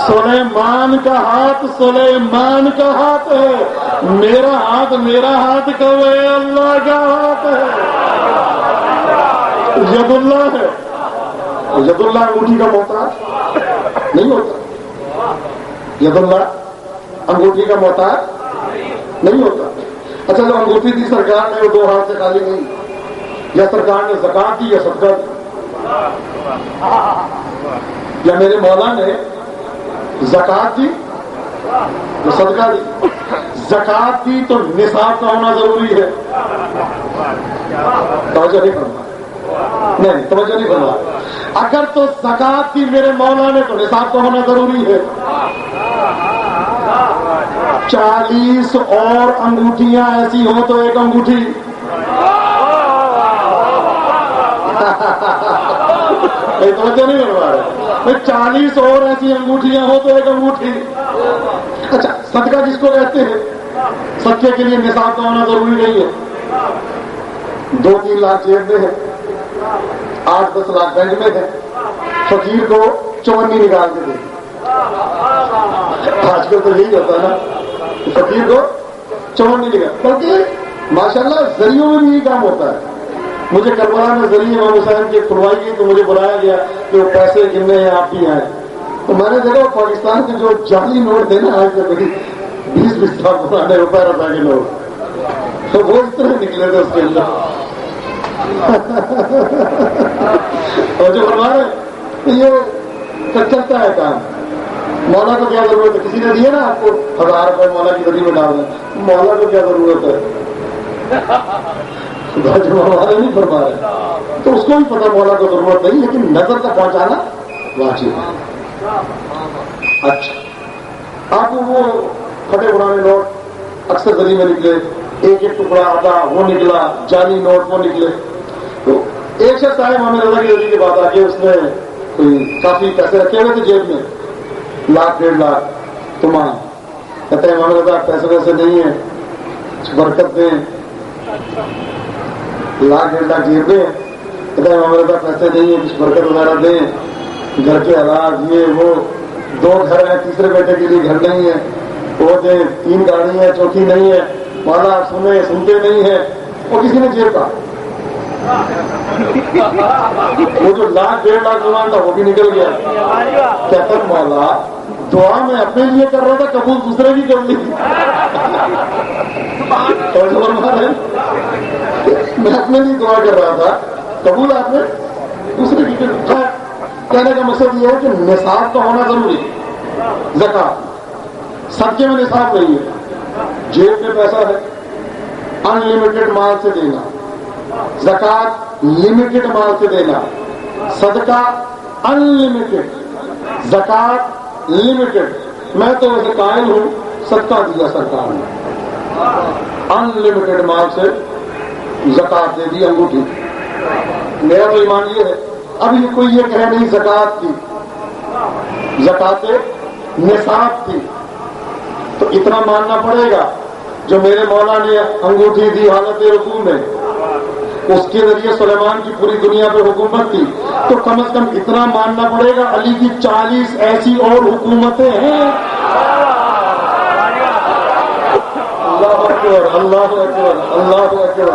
سلیمان کا ہاتھ سلیمان کا ہاتھ ہے، میرا ہاتھ کب ہے؟ اللہ کا ہاتھ ہے، ید اللہ ہے۔ ید اللہ انگوٹھی کا محتاج نہیں ہوتا، ید اللہ انگوٹھی کا محتاج نہیں ہوتا۔ اچھا، جو انگوٹھی دی سرکار نے وہ دو ہاتھ سے خالی نہیں، یا سرکار نے زکات دی یا صدقہ دی، یا میرے مولا نے زکات دی یا صدقہ دی۔ زکات دی تو نصاب کا ہونا ضروری ہے، توجہ نہیں کرنا، نہیں توجہ نہیں کرنا، اگر تو زکات دی میرے مولا نے تو نصاب کا ہونا ضروری ہے۔ 40 اور انگوٹھیاں ایسی ہوں تو ایک انگوٹھی، توجہ نہیں کروا رہے، 40 اور ایسی انگوٹھیاں ہوں تو ایک انگوٹھی۔ اچھا، صدقہ جس کو کہتے ہیں، صدقے کے لیے نصاب کا ہونا ضروری نہیں ہے، 2-3 لاکھ جیب میں ہے، 8-10 لاکھ بینک میں ہے، فقیر کو 54 نکال کے دے، آج کل تو یہی ہوتا ہے نا، فقیر کو 54 نکال، بلکہ ماشاءاللہ ذریعوں میں بھی یہ کام ہوتا ہے۔ مجھے کربلا میں ذریعے امام حسین کی کھلوائی گئی تو مجھے بلایا گیا کہ وہ پیسے گننے ہیں، آپ بھی آئے، تو میں نے دیکھا پاکستان کے جو جعلی نوٹ تھے نا، آج سے بڑی 20 سال پرانے روپے رضا کے نوٹ، تو وہ اس طرح نکلے تھے اس کے اندر، اور جو فرما رہے یہ چلتا ہے کام۔ مولا کو کیا ضرورت ہے؟ کسی نے دیے نا آپ کو 1000 روپے مولا کی ذریعے میں ڈال دیں، مولا کو کیا ضرورت ہے؟ جو مولا نہیں فرما رہے تو اس کو بھی پتا مولا کو ضرورت نہیں، لیکن نظر تک پہنچانا واجب ہے۔ اچھا، آپ کو وہ پھٹے پرانے نوٹ اکثر ذریعے میں نکلے، ایک ٹکڑا آتا وہ نکلا، جعلی نوٹ وہ نکلے، تو ایک شخص آئے محمد رضا کی ذریعے کی بات آ کے، اس نے کوئی کافی پیسے رکھے ہوئے تھے جیب میں، 1,00,000 1.5 لاکھ تمام، کہتے ہیں محمد رضا پیسے ویسے نہیں ہیں، برکت دیں، 1,00,000 1.5 لاکھ جیب میں، کہتے ہیں ہمارے پاس پیسے نہیں ہیں، کچھ برکت وغیرہ دیں، گھر کے حالات یہ وہ، 2 گھر ہیں، تیسرے بیٹے کے لیے گھر نہیں ہے، وہ دیں، 3 گاڑی ہے، چوکی نہیں ہے، والا آپ سنتے نہیں ہیں، وہ کسی نے جیب کا وہ جو 1,00,000 1,50,000 زمان تھا وہ بھی نکل گیا. کہتا مولا دعا میں اپنے لیے کر رہا تھا، قبول دوسرے کی کر لی. میں اپنے لیے دعا کر رہا تھا، قبول آپ نے دوسرے کی کر لی. کہنے کا مقصد یہ ہے کہ نصاب تو ہونا ضروری ہے. زکات صدقے میں نصاب نہیں ہے، جیب میں پیسہ ہے ان لمیٹڈ مال سے دینا، زکات لمیٹڈ مال سے دینا، صدقہ ان لمیٹڈ، زکات لمیٹڈ. میں تو ویسے قائل ہوں صدقہ دیا سرکار نے، ان لمیٹڈ مال سے زکات دے دی انگوٹھی. میرا تو ایمان یہ ہے. اب یہ کوئی یہ کہے نہیں زکات کی، زکات نصاب کی، تو اتنا ماننا پڑے گا جو میرے مولا نے انگوٹھی دی حالت رکوع میں، اس کے ذریعے سلیمان کی پوری دنیا پہ حکومت تھی، تو کم از کم اتنا ماننا پڑے گا علی کی 40 ایسی اور حکومتیں ہیں. اللہ اکبر اللہ اکبر اللہ اکبر.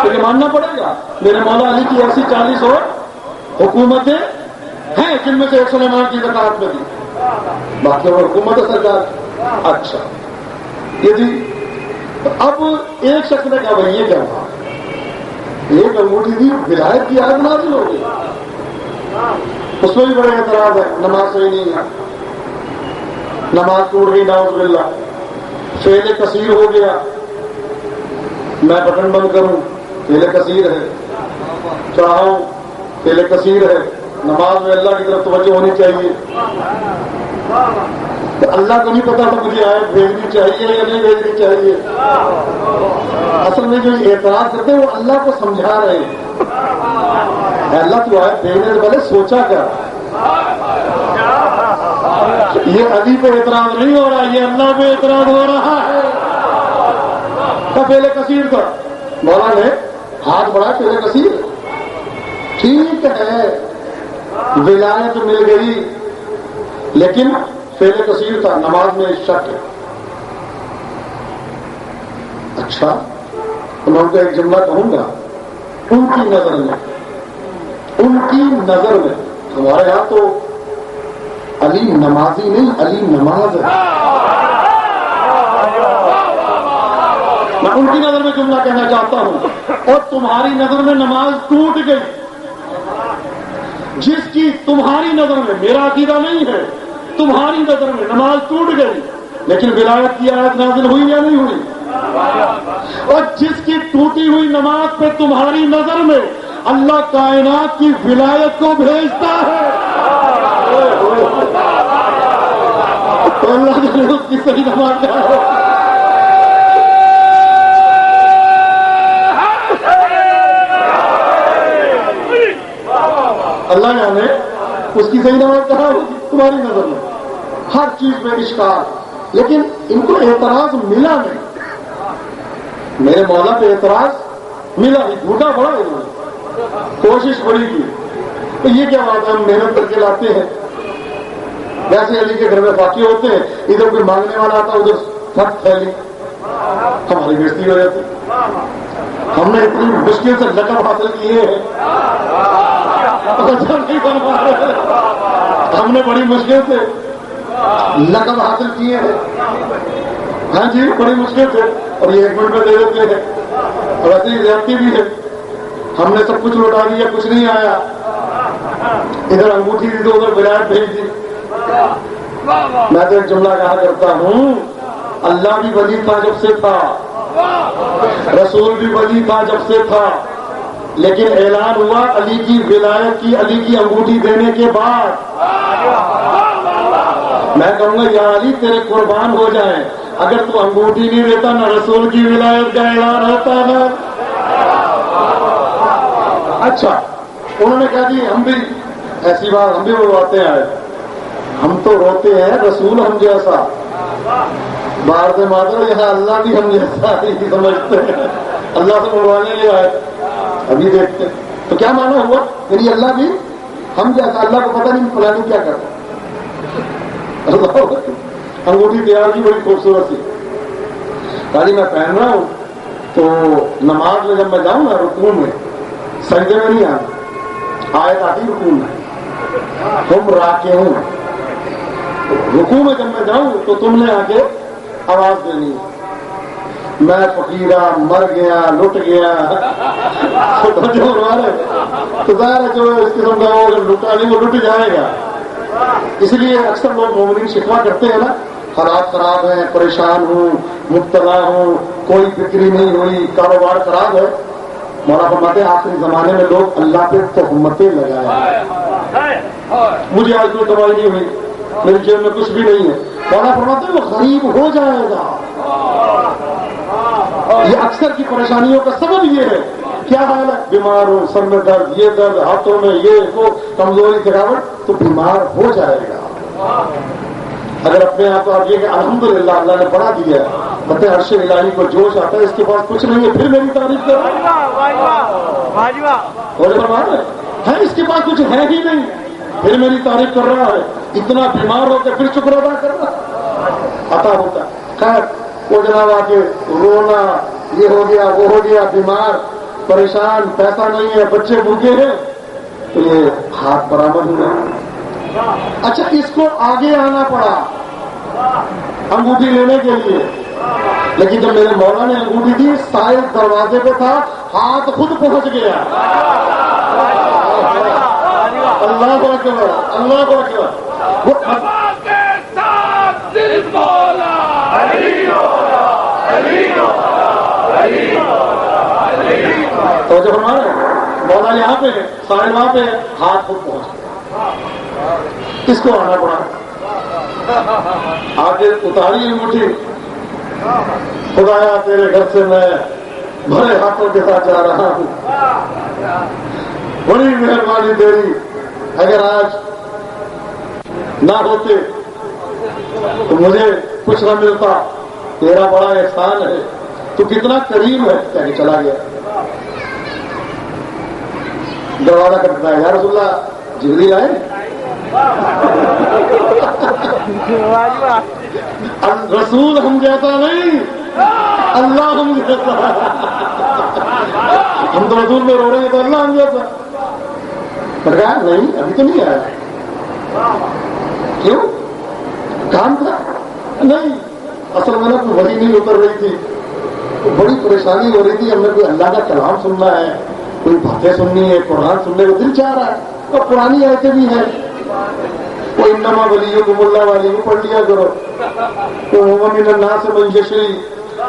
تو یہ ماننا پڑے گا میرے مولا علی کی ایسی 40 اور حکومتیں ہیں جن میں سے ایک سلیمان کی زکات میں دی، باقی اور حکومت ہے سرکار. اچھا یہ جی اب ایک شخص نے کہا بھائی یہ کیا ہوا، ایک انگوٹھی دی ولایت کی آیت نازل ہو گئی، اس میں بھی بڑے اعتراض ہے. نماز صحیح نہیں ہے، نماز ٹوٹ گئی نعوذ باللہ، فعل کثیر ہو گیا، میں بٹن بند کروں فعل کثیر ہے، چاہوں فعل کثیر ہے. نماز میں اللہ کی طرف توجہ ہونی چاہیے. تو اللہ کو نہیں پتا تھا مجھے آیت بھیجنی چاہیے یا نہیں بھیجنی چاہیے. اصل میں جو اعتراض کرتے ہیں وہ اللہ کو سمجھا رہے ہیں. اللہ تو آیت بھیجنے سے پہلے سوچا کر. یہ علی پہ اعتراض نہیں ہو رہا، یہ اللہ پہ اعتراض ہو رہا ہے. پہلے کثیر تھا، مولا نے ہاتھ بڑھا پہلے کثیر. ٹھیک ہے ولایت مل گئی لیکن فعل کثیر تھا، نماز میں شک ہے. اچھا تو میں ان کو ایک جملہ کہوں گا. ان کی نظر میں ہمارے یہاں تو علی نمازی نہیں، علی نماز ہے. میں ان کی نظر میں جملہ کہنا چاہتا ہوں، اور تمہاری نظر میں نماز ٹوٹ گئی. جس کی تمہاری نظر میں، میرا عقیدہ نہیں ہے، تمہاری نظر میں نماز ٹوٹ گئی لیکن ولایت کی آیت نازل ہوئی یا نہیں ہوئی؟ اور جس کی ٹوٹی ہوئی نماز پہ تمہاری نظر میں اللہ کائنات کی ولایت کو بھیجتا ہے، تو اللہ نے اس کی صحیح نماز کیا ہے. اللہ نے اس کی صحیح نماز کہا ہوگی تمہاری نظر میں. ہر چیز میں اشکال، لیکن ان کو اعتراض ملا نہیں. میرے مولا پہ اعتراض ملا ہی، جھوٹا بڑا ہے، انہوں نے کوشش بڑی کی. تو یہ کیا بات ہے، ہم محنت کر کے لاتے ہیں. ویسے علی کے گھر میں فاقی ہوتے ہیں، ادھر کوئی مانگنے والا آتا ادھر فرق پھیلی، ہماری بےزتی ہو جاتی. ہم نے اتنی مشکل سے لقب حاصل کیے ہیں، ہم نے بڑی مشکل سے لقب حاصل کیے ہیں. ہاں جی بڑی مشکل سے، اور یہ 1 منٹ میں دے دیتے ہیں. اور ایسی زیادتی بھی ہے، ہم نے سب کچھ لوٹا دیا، کچھ نہیں آیا. ادھر انگوٹھی دی تو ادھر ولایت بھیج دی. میں تو ایک جملہ کہا کرتا ہوں، اللہ بھی ولی تھا جب سے تھا، رسول بھی ولی تھا جب سے تھا، لیکن اعلان ہوا علی کی ولایت کی، علی کی انگوٹھی دینے کے بعد. میں کہوں گا یا علی تیرے قربان ہو جائیں، اگر تو انگوٹھی نہیں دیتا نہ رسول کی ولایت کا اعلان ہوتا نا. اچھا انہوں نے کہا جی ہم بھی ایسی بات ہم بھی روتے ہیں، ہم تو روتے ہیں رسول ہم جیسا باہر سے مادر یہاں اللہ بھی ہم جیسا ہی سمجھتے ہیں، اللہ سے مروانے لے آئے، ابھی دیکھتے ہیں تو کیا مانا ہوا، یعنی اللہ بھی ہم جیسا، اللہ کو پتہ نہیں فلانی کیا کرتا۔ انگوٹھی تیار کی بڑی خوبصورت سی، کہا میں پہن رہا ہوں تو نماز میں جب میں جاؤں نا رکوع میں سجدے میں نہیں آنا، آیت آتی رکوع میں تم راکعون، رکوع میں جب میں جاؤں تو تم نے آ کے آواز دینی، میں فقیرہ مر گیا لٹ گیا جو ظاہر ہے جو اس قسم کا وہ لٹا نہیں وہ لٹ جائے گا۔ اس لیے اکثر لوگ مومنین شکوہ کرتے ہیں نا، حالات خراب ہیں، پریشان ہوں، مبتلا ہوں، کوئی بکری نہیں ہوئی، کاروبار خراب ہے، مولا فرماتے ہیں آخری زمانے میں لوگ اللہ پہ تہمتیں لگائے، مجھے آج کوئی دوائی نہیں ہوئی، میری جیب میں کچھ بھی نہیں ہے، مولا فرماتے ہیں وہ غریب ہو جائے گا۔ یہ اکثر کی پریشانیوں کا سبب یہ ہے، کیا حال ہے، بیمار ہوں، سر میں درد، یہ درد، ہاتھوں میں یہ وہ کمزوری تھکاوٹ، تو بیمار ہو جائے گا۔ اگر اپنے آپ کو آپ یہ کہ الحمدللہ اللہ نے بڑھا دیا ہے، بتے عرش الہی کو جوش آتا ہے، اس کے پاس کچھ نہیں ہے پھر میری تعریف کرو، ہے اس کے پاس کچھ ہے ہی نہیں پھر میری تعریف کر رہا ہے، اتنا بیمار ہو کے پھر شکر ادا کر رہا عطا ہوتا ہے۔ خیر وہ جناب آ کے رونا، یہ ہو گیا وہ ہو گیا، بیمار پریشان، پیسہ نہیں ہے، بچے بھوکے ہیں، تو یہ ہاتھ برآمد ہوا۔ اچھا اس کو آگے آنا پڑا انگوٹھی لینے کے لیے، لیکن جب میرے مولا نے انگوٹھی دی سائل دروازے پہ تھا، ہاتھ خود پہنچ گیا۔ اللہ کو اکبر، اللہ کو اکبر، وہ تو جب ہمارے مولا یہاں پہ سائل وہاں پہ، ہاتھ خود پہنچ گیا، اس کو آنا پڑا، آگے اتاری انگوٹھی، خدایا تیرے گھر سے میں بھرے ہاتھوں کے ساتھ جا رہا ہوں، بڑی مہربانی تیری، اگر آج نہ ہوتے تو مجھے کچھ نہ ملتا، تیرا بڑا احسان ہے، تو کتنا کریم ہے، کہیں چلا گیا۔ دروازہ کرتا ہے، یا رسول اللہ جبریل آئے، رسول ہم جیسا نہیں، اللہ ہم جیسا، ہم تو رسول میں رو رہے ہیں تو اللہ ہم جیسا، نہیں ابھی تو نہیں آیا، کیوں کام تھا نہیں، اصل میں نا کوئی وحی نہیں اتر رہی تھی، بڑی پریشانی ہو رہی تھی، ہم نے کوئی اللہ کا کلام سننا ہے، کوئی باتیں سننی ہے، قرآن سننے کو دل چاہ رہا ہے، اور پرانی آیتیں بھی ہیں، وہ انما ولیکم اللہ والی کو پڑھ لیا کرو، وہ من الناس من یشری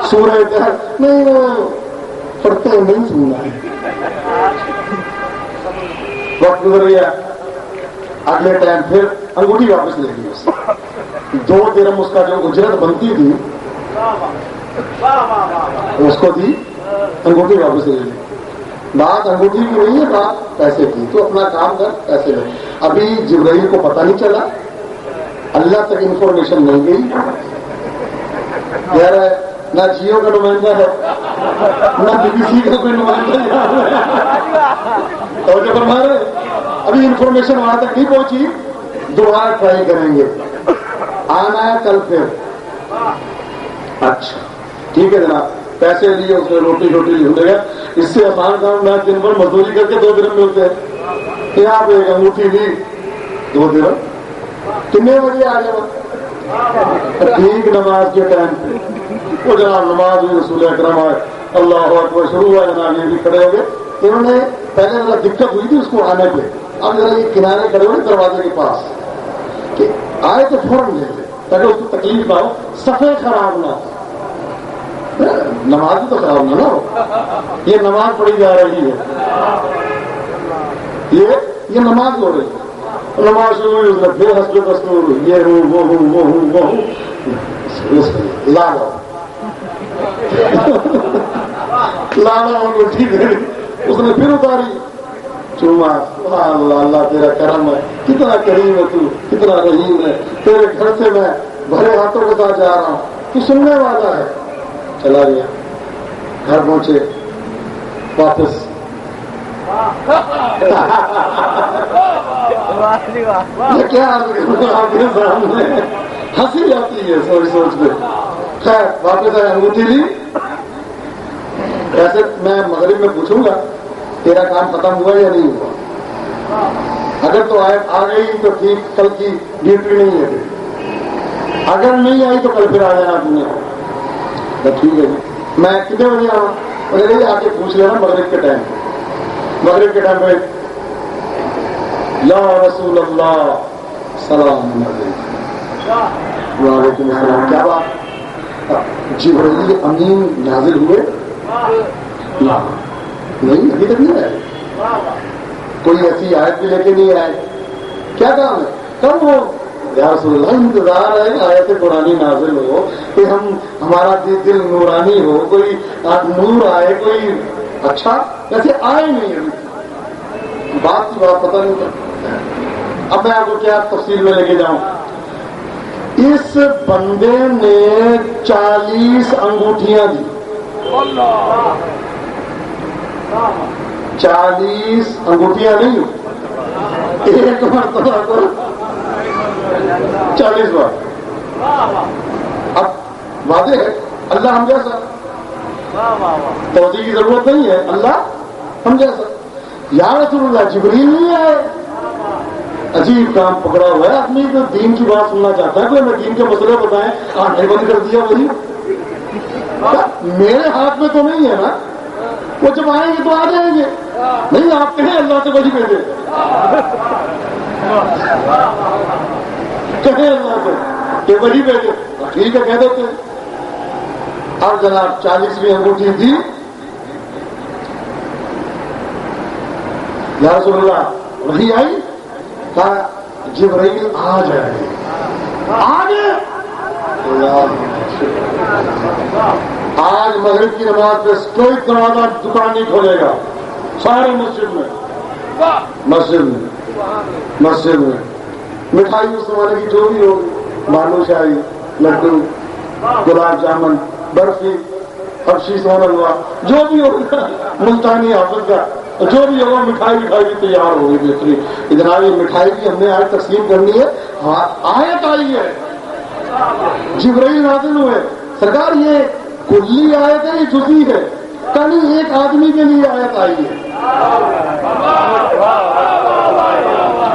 سورہ کہف، نہیں وہ پڑھتے نہیں سننا ہے۔ وقت گزر گیا، اگلے ٹائم پھر انگوٹھی واپس لے لی، اس 2 درہم اس کا جو اجرت بنتی تھی اس کو دی، انگوٹھی واپس لے لی۔ بات انگوٹھی کی نہیں ہے، بات پیسے کی، تو اپنا کام کر پیسے لے۔ ابھی جبرائیل کو پتہ نہیں چلا، اللہ تک انفارمیشن نہیں گئی، کہہ رہا ہے نہ جیو کا نمائندہ ہے نہ بی بی سی کا کوئی نمائندہ ہے، اور جب ہمارے ابھی انفارمیشن وہاں تک نہیں پہنچی، دوبارہ ٹرائی کریں گے، آنا ہے کل پھر، اچھا ٹھیک ہے جناب، پیسے لیے اس میں روٹی لی ہو گیا، اس سے آسان کام میں دن بھر مزدوری کر کے 2 درہم ملتے ہیں، یہاں پہ ایک انگوٹھی لی 2 درہم، کتنے بجے آ جاؤ، ٹھیک نماز کے ٹائم پہ، وہ جناب نماز ہوئی، رسول اکرم آئے، اللہ اکبر شروع ہوا، جناب یہ بھی کھڑے ہو گئے، انہوں نے پہلے ذرا دقت ہوئی تھی اس کو آنے پہ، اب ذرا یہ کنارے کھڑے ہوئے دروازے کے پاس کہ آئے تو فوراً لے لے تاکہ اس کو تکلیف نہ ہو، صفحے خراب نہ ہو، نماز تو خراب نہ ہو، یہ نماز پڑھی جا رہی ہے، یہ نماز ہو رہی ہے، نماز شروع ہوئی، اس نے پھر حسب دستور یہ ہوں وہ ہوں وہ ہوں وہ ہوں، لالا انگوٹھی دے، اس نے پھر اتاری، چوما، اللہ اللہ تیرا کرم ہے، کتنا کریم ہے تو، کتنا رحیم ہے، تیرے گھر سے میں بھرے ہاتھوں کے ساتھ جا رہا ہوں، تو سننے والا ہے. چلا گیا, گھر پہنچے, واپس کیا آپ کے سامنے ہنسی آتی ہے سوچ کے. خیر واپس آئے, انگوٹھی لی. ایسے میں مغرب میں پوچھوں گا تیرا کام ختم ہوا یا نہیں ہوا؟ اگر تو آ گئی تو ٹھیک, کل کی ڈیوٹی نہیں ہے. اگر نہیں آئی تو کل پھر آ جانا تم نے. ٹھیک ہے جی, میں کتنے بجے آؤں؟ انہیں آ کے پوچھ لینا مغرب کے ٹائم. مغرب کے ٹائم پہ یا رسول اللہ سلام علیکم. وعلیکم السلام. کیا بات؟ جبرائیل امین نازل ہوئے؟ نہیں, ابھی تک نہیں آئے. کوئی ایسی آیت بھی لے کے نہیں آئے. کیا کام ہے؟ کب ہو؟ یا رسول اللہ انتظار ہے آیت قرآنی نازل ہو کہ ہمارا دل نورانی ہو, کوئی نور آئے, کوئی اچھا. ویسے آئے نہیں ابھی, بات کی بات پتہ نہیں چلتا. اب میں آپ کو کیا تفصیل میں لے کے جاؤں. اس بندے نے 40 انگوٹھیاں دی. 40 انگوٹھیاں نہیں, ایک مرتبہ کو 40 بار. اب واضح ہے اللہ ہم جیسا, توجہ کی ضرورت نہیں ہے, اللہ ہم جیسا. یا رسول اللہ جبریل نہیں آئے. عجیب کام پکڑا ہوا ہے آدمی تو دین کی بات سننا چاہتا ہے, کوئی میں دین کے مسئلے بتائیں, آنکھیں بند کر دیا. وہی میرے ہاتھ میں تو نہیں ہے نا, وہ جب آئیں گے تو آ جائیں گے. نہیں آپ کہیں اللہ سے وہی بھیجے, کہیں اللہ سے کہ وہی بھیجے. ٹھیک ہے کہہ دیتے ہیں. اب جناب 40ویں انگوٹھی دی. یا رسول اللہ وہی آئی؟ کہا جبرائیل آ جائے. آگے آج مغرب کی نماز پہ کوئی دروازہ دکان نہیں کھولے گا سارے مسجد میں مٹھائی اس زمانے کی جو بھی ہوگی, بالو شاہی, لڈو, گلاب جامن, برفی, حبشی سون حلوہ, جو بھی ہوگا, ملتانی حافظ کا جو بھی ہوگا, مٹھائی بھی تیار ہوگی بہترین. اتنا یہ مٹھائی بھی ہم نے آج تقسیم کرنی ہے. ہاں آیت آئی ہے, جبرائیل نازل ہوئے. سرکار یہ کلی آیت ہے, یہ جزئی ہے. کل ایک آدمی کے لیے آیت آئی ہے.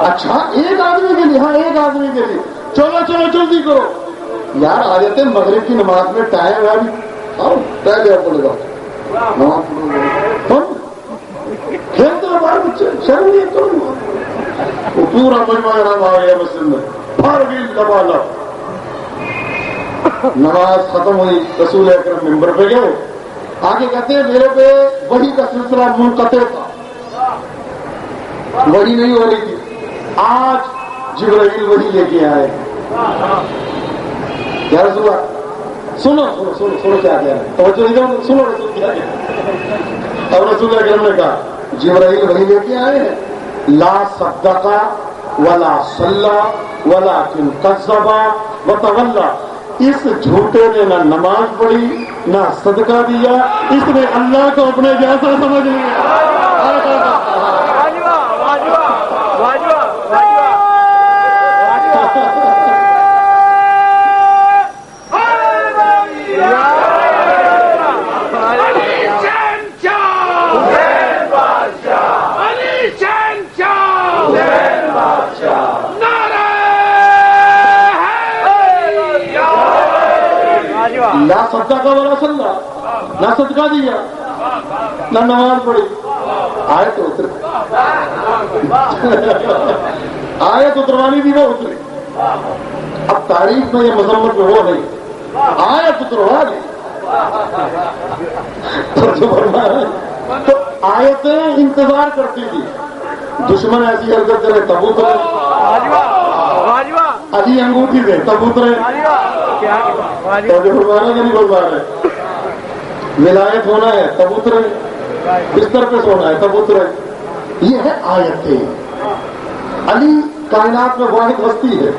اچھا ایک آدمی کے لیے؟ ہاں ایک آدمی کے لیے. چلو جلدی کرو یار. آیتیں مغرب کی نماز میں ٹائم ہے, پہلے آپ کو لگاؤ کھیلتے ہیں بار بچے, شرم نہیں کرو. وہ پورا مجمع نام آ گیا مسجد میں, فارغی دبالا. نماز ختم ہوئی, رسول اکرم ممبر پہ گئے. آگے کہتے ہیں میرے پہ وحی کا سلسلہ منقطع تھا, وحی نہیں ہو رہی تھی. آج جبرائیل وحی لے کے آئے. یا رسول اللہ سنو کیا کہہ رہے ہیں, توجہ ادھر سنو رسول کیا کہہ رہے ہیں. اب رسول اکرم نے کہا جبرائیل وحی لے کے آئے ہیں. لا صدقا ولا صلى ولكن كذب وتولى. اس جھوٹے نے نہ نماز پڑھی نہ صدقہ دیا, اس نے اللہ کو اپنے جیسا سمجھ لیا. لا صدقہ ولا صلى, نہ صدقہ دیا نہ نماز پڑھی. آیت اتر آیت اتروانی تھی وہ اتری. اب تاریخ میں یہ مذمت میں وہ نہیں, آیت اتروا دی. تو آیتیں انتظار کرتی تھی. دشمن ایسی حرکت کرے تب اترے, علی انگوٹھی دے تب اترے. نہیں بول پا رہے, ولایت ہونا ہے تب اترے, بستر پہ سونا ہے تب اترے. یہ ہے آیتیں. علی کائنات میں واحد ہستی ہے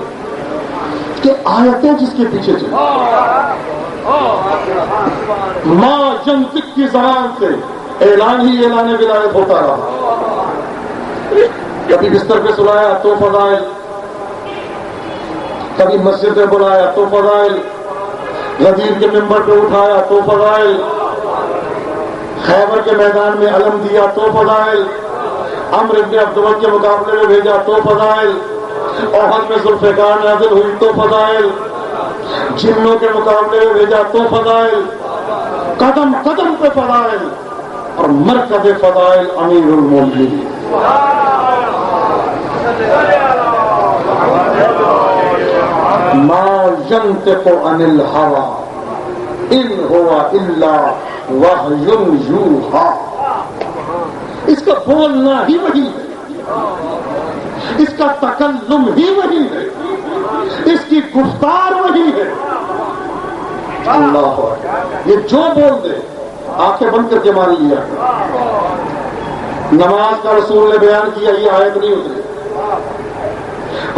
کہ آیتیں جس کے پیچھے چلیں. ماں جنتک کی زبان سے اعلان ہی اعلان ولایت ہوتا رہا. کبھی بستر پہ سلایا تو فضائل، کبھی مسجد میں بلایا تو فضائل، غدیر کے ممبر پہ اٹھایا تو فضائل، خیبر کے میدان میں علم دیا تو فضائل، عمرو بن عبداللہ کے مقابلے میں بھیجا تو فضائل، احد میں ذوالفقار نازل ہوئی تو فضائل، جنوں کے مقابلے میں بھیجا تو فضائل، قدم قدم پہ فضائل، اور مرکز فضائل امیر المومنین. ما ينطق عن الهوى ان هو الا وحی یوحی. اس کا بولنا ہی وہی ہے، اس کا تکلم ہی وہی ہے، اس کی گفتار وہی ہے. اللہ یہ جو بول دے آنکھیں بند کر کے مان لیا. نماز کا رسول نے بیان کیا یہ آیت نہیں اتری،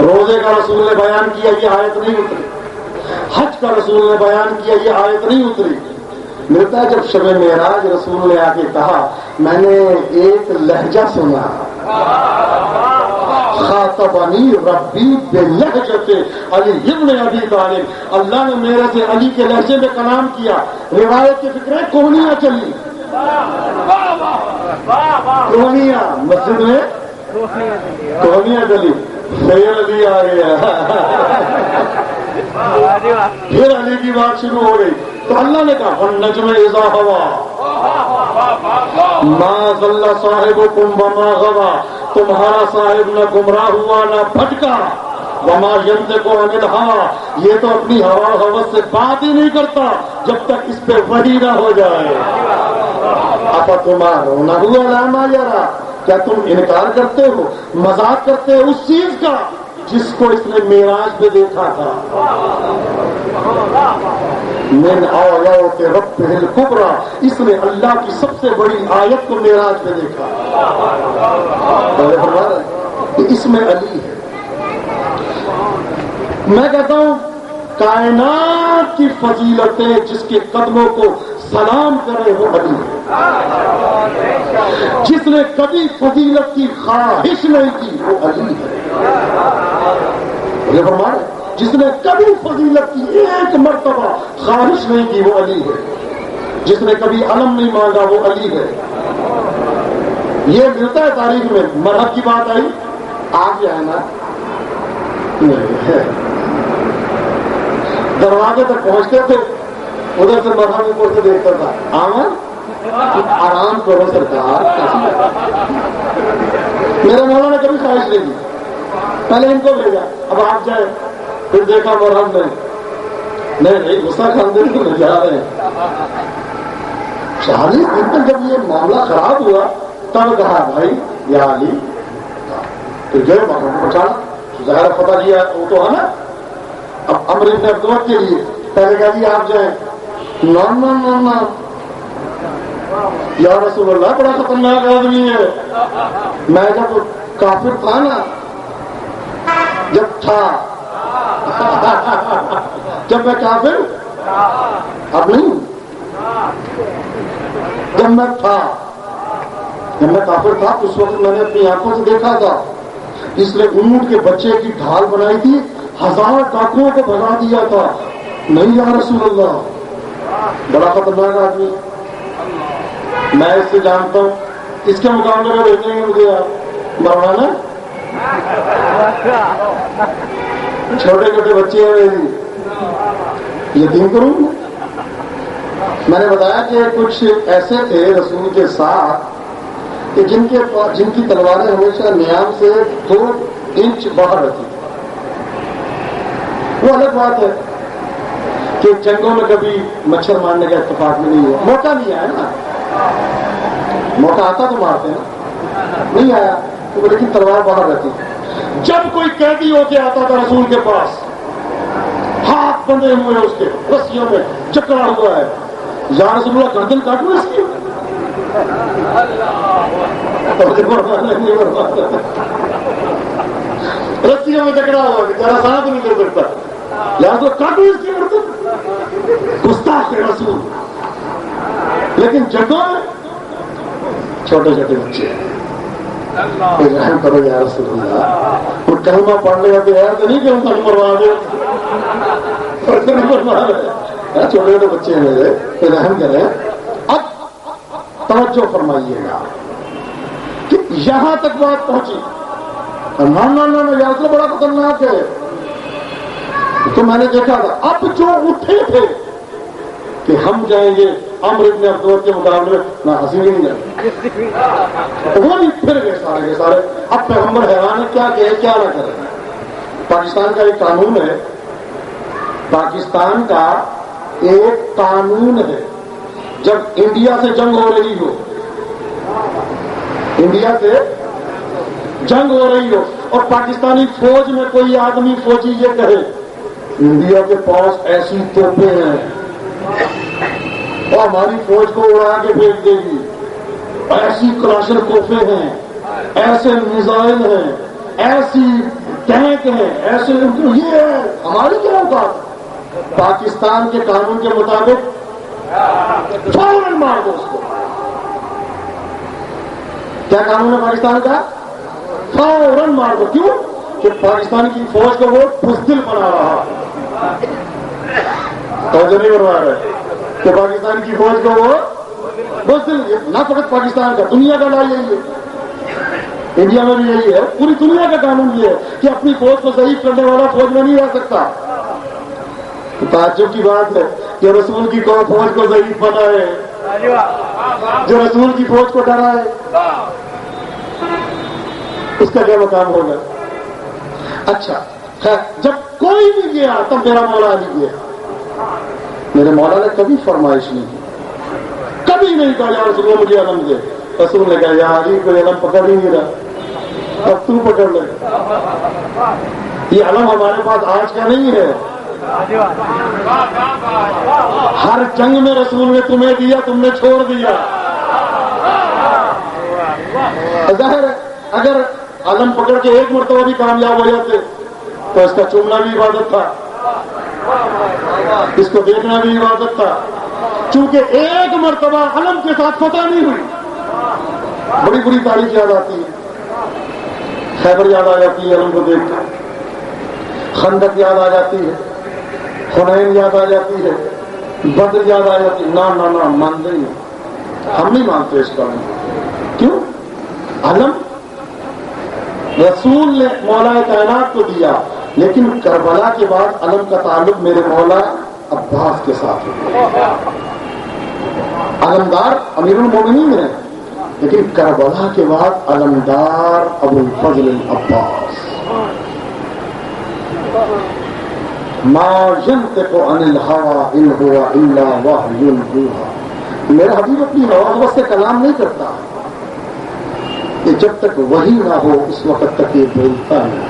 روزے کا رسول نے بیان کیا یہ آیت نہیں اتری، حج کا رسول نے بیان کیا یہ آیت نہیں اتری. ملتا ہے جب شب معراج رسول نے آ کے کہا میں نے ایک لہجہ سنا، خاطبنی ربی بلہجۃ علی ابن ابی طالب، اللہ نے میرے سے علی کے لہجے میں کلام کیا. روایت کی فکریں کونیاں چلی، کونیاں مسجد میں کونیاں چلی، پھر علی آ گیا، پھر علی کی بات شروع ہو گئی. تو اللہ نے کہا والنجم اذا ہوا ما ضل صاحبکم وما غوا، تمہارا صاحب نہ گمراہ ہوا نہ بھٹکا. وما ينطق عن الهوى، یہ تو اپنی ہوا ہوس سے بات ہی نہیں کرتا جب تک اس پہ وحی نہ ہو جائے. افتمارونہ علی ما یری، کیا تم انکار کرتے ہو، مذاق کرتے ہو اس چیز کا جس کو اس نے معراج پہ دیکھا تھا. من آیات ربہ الکبریٰ، اس نے اللہ کی سب سے بڑی آیت کو معراج پہ دیکھا. اس میں علی ہے. میں کہتا ہوں کائنات کی فضیلتیں جس کے قدموں کو سلام کرے وہ علی ہے. جس نے کبھی فضیلت کی خواہش نہیں کی وہ علی ہے. جس نے کبھی فضیلت کی ایک مرتبہ خواہش نہیں کی وہ علی ہے. جس نے کبھی علم نہیں مانگا وہ علی ہے. یہ ملتا ہے تاریخ میں. مرحب کی بات آئی آگے ہے نا، دروازے تک پہنچتے تھے ادھر سے مرحب اوپر سے دیکھتا تھا. آرام کرو سرکار. میرے مولا نے کبھی خواہش نہیں کی، پہلے ان کو بھیجا اب آپ جائیں، پھر دیکھا مرحب نہیں غصہ کھاندے تو نہیں جا رہے ہیں. 40 دن تک جب یہ معاملہ خراب ہوا تب کہا بھائی یا علی، پھر جو مرحب کو پہنچانا ظاہر پتہ کیا وہ تو ہے نا. اب امر ابن عبداللہ کے لیے پہلے کہا جی آپ جائیں، نہ یا رسول اللہ بڑا خطرناک آدمی ہے. میں جب کافر تھا نا، جب تھا جب میں کافر اب نہیں، جب میں کافر تھا اس وقت میں نے اپنی آنکھوں سے دیکھا تھا اس نے اونٹ کے بچے کی ڈھال بنائی تھی، 1000 ڈاکوؤں کو بھگا دیا تھا. نہیں یا رسول اللہ بڑا خطرناک آدمی، میں اس سے جانتا ہوں. اس کے مقابلے میں بھیجیں گے مجھے آپ مروانا. چھوٹے چھوٹے بچے ہیں میری، یقین کروں. میں نے بتایا کہ کچھ ایسے تھے رسول کے ساتھ کہ جن کی تلواریں ہمیشہ نیام سے 2 انچ باہر رہتی. وہ الگ بات ہے کہ جنگوں میں کبھی مچھر مارنے کا اتفاق میں نہیں ہوا، موقع نہیں آیا نا. موقع آتا تو مارتے نا، نہیں آیا تو لیکن تلوار باہر رہتی. جب کوئی قیدی ہو کے آتا تھا رسول کے پاس، ہاتھ بندھے ہوئے اس کے رسیوں میں چکرا ہوا ہے، یا رسول اللہ گردن کاٹو اس کی. رسیوں میں چکرا ہوا کہ ذرا سانس نہیں لے سکتا، یا تو کاٹو اس کی گردن. گستاخ رسول. لیکن جگہ چھوٹے چھوٹے بچے رحم کرو یا رسول اللہ. اور کلمہ پڑھ لیا تو یار تو نہیں کہ ہم تک مروا دے, چھوٹے چھوٹے بچے ہیں میرے, رحم کریں. اب توجہ فرمائیے گا کہ یہاں تک بات پہنچی. نہ یار تو بڑا خطرناک ہے. تو میں نے دیکھا تھا اب جو اٹھے تھے کہ ہم جائیں گے عمرو بن عبد کے مقابلے نہ ہنسی نہیں جائے, وہ نہیں پھر گئے سارے کے سارے. اب پیغمبر حیران ہے کیا کہے کیا نہ کرے. پاکستان کا ایک قانون ہے, پاکستان کا ایک قانون ہے, جب انڈیا سے جنگ ہو رہی ہو, انڈیا سے جنگ ہو رہی ہو اور پاکستانی فوج میں کوئی آدمی فوجی یہ کہے انڈیا کے پاس ایسی توپیں ہیں اور ہماری فوج کو اڑا کے پھینک دے گی, ایسی کلاشن کوفے ہیں, ایسے میزائل ہیں, ایسی ٹینک ہیں, ایسے یہ ہے, ہماری کیا اوقات. پاکستان کے قانون کے مطابق فوراً مار دو اس کو. کیا قانون ہے پاکستان کا؟ فوراً مار دو. کیوں کہ پاکستان کی فوج کو وہ بزدل بنا رہا, توجہ نہیں کروا رہا ہے کہ پاکستان کی فوج کو وہ بزدل, نہ فقط پاکستان کا, دنیا کا لا یہی ہے, انڈیا میں بھی یہی ہے, پوری دنیا کا قانون یہ ہے کہ اپنی فوج کو ضعیف کرنے والا فوج میں نہیں رہ سکتا. تعجب کی بات ہے کہ رسول کی فوج کو ضعیف بنائے, جو رسول کی فوج کو ڈرائے, اس کا کیا مقام ہوگا. اچھا خیر, جب کوئی نہیں گیا تب میرا مولا علی گیا. میرے مولا نے کبھی فرمائش نہیں کی, کبھی نہیں کہا یا رسول اللہ مجھے علم دے. رسول نے کہا یا علی کوئی علم پکڑ ہی نہیں رہا, اب تو پکڑ لے. یہ علم ہمارے پاس آج کا نہیں ہے, ہر جنگ میں رسول نے تمہیں دیا, تم نے چھوڑ دیا. ظاہر ہے اگر علم پکڑ کے ایک مرتبہ بھی کامیاب ہو جاتے تو اس کا چومنا بھی عبادت تھا, اس کو دیکھنا بھی عبادت تھا. چونکہ ایک مرتبہ علم کے ساتھ فتح نہیں ہوئی, بڑی بری تاریخ یاد آتی ہے. خیبر یاد آ جاتی ہے علم کو دیکھ کر, خندق یاد آ جاتی ہے, حنین یاد آ جاتی ہے, بدر یاد آ جاتی ہے. نہ مانتے نہیں, ہم نہیں مانتے اس کا. کیوں؟ علم رسول نے مولا کائنات کو دیا, لیکن کربلا کے بعد علم کا تعلق میرے مولا عباس کے ساتھ ہے. علمدار امیر المومنین ہے, لیکن کربلا کے بعد علمدار ابو الفضل عباس. ما ينطق عن الهوى ان هو الا وحي يوحى. میرا حبیب اپنی ہوا سے کلام نہیں کرتا, کہ جب تک وہی نہ ہو اس وقت تک یہ بولتا نہیں.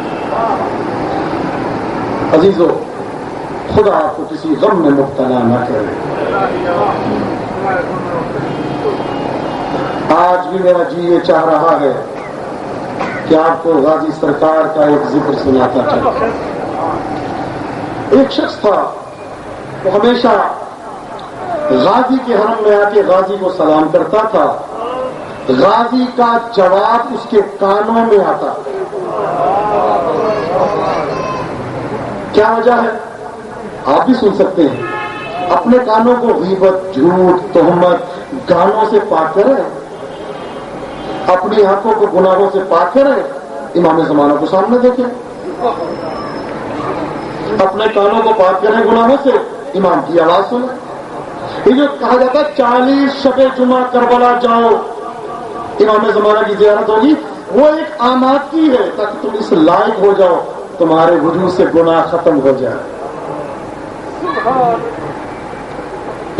عزیزو, خدا آپ کو کسی غم میں مبتلا نہ کرے. آج بھی میرا جی یہ چاہ رہا ہے کہ آپ کو غازی سرکار کا ایک ذکر سناتا چلے. ایک شخص تھا وہ ہمیشہ غازی کے حرم میں آ کے غازی کو سلام کرتا تھا, غازی کا جواب اس کے کانوں میں آتا. کیا وجہ ہے آپ بھی سن سکتے ہیں. اپنے کانوں کو غیبت, جھوٹ, تہمت, گانوں سے پاک کریں, اپنی آنکھوں کو گناہوں سے پاک کریں, امام زمانہ کو سامنے دیکھیں. اپنے کانوں کو پاک کریں گناہوں سے, امام کی آواز سنیں. یہ جو کہا جاتا ہے 40 شب جمعہ کربلا جاؤ, امام زمانہ کی زیارت ہوگی, وہ ایک آمادگی ہے تاکہ تم اس لائق ہو جاؤ, تمہارے وجود سے گناہ ختم ہو جائے.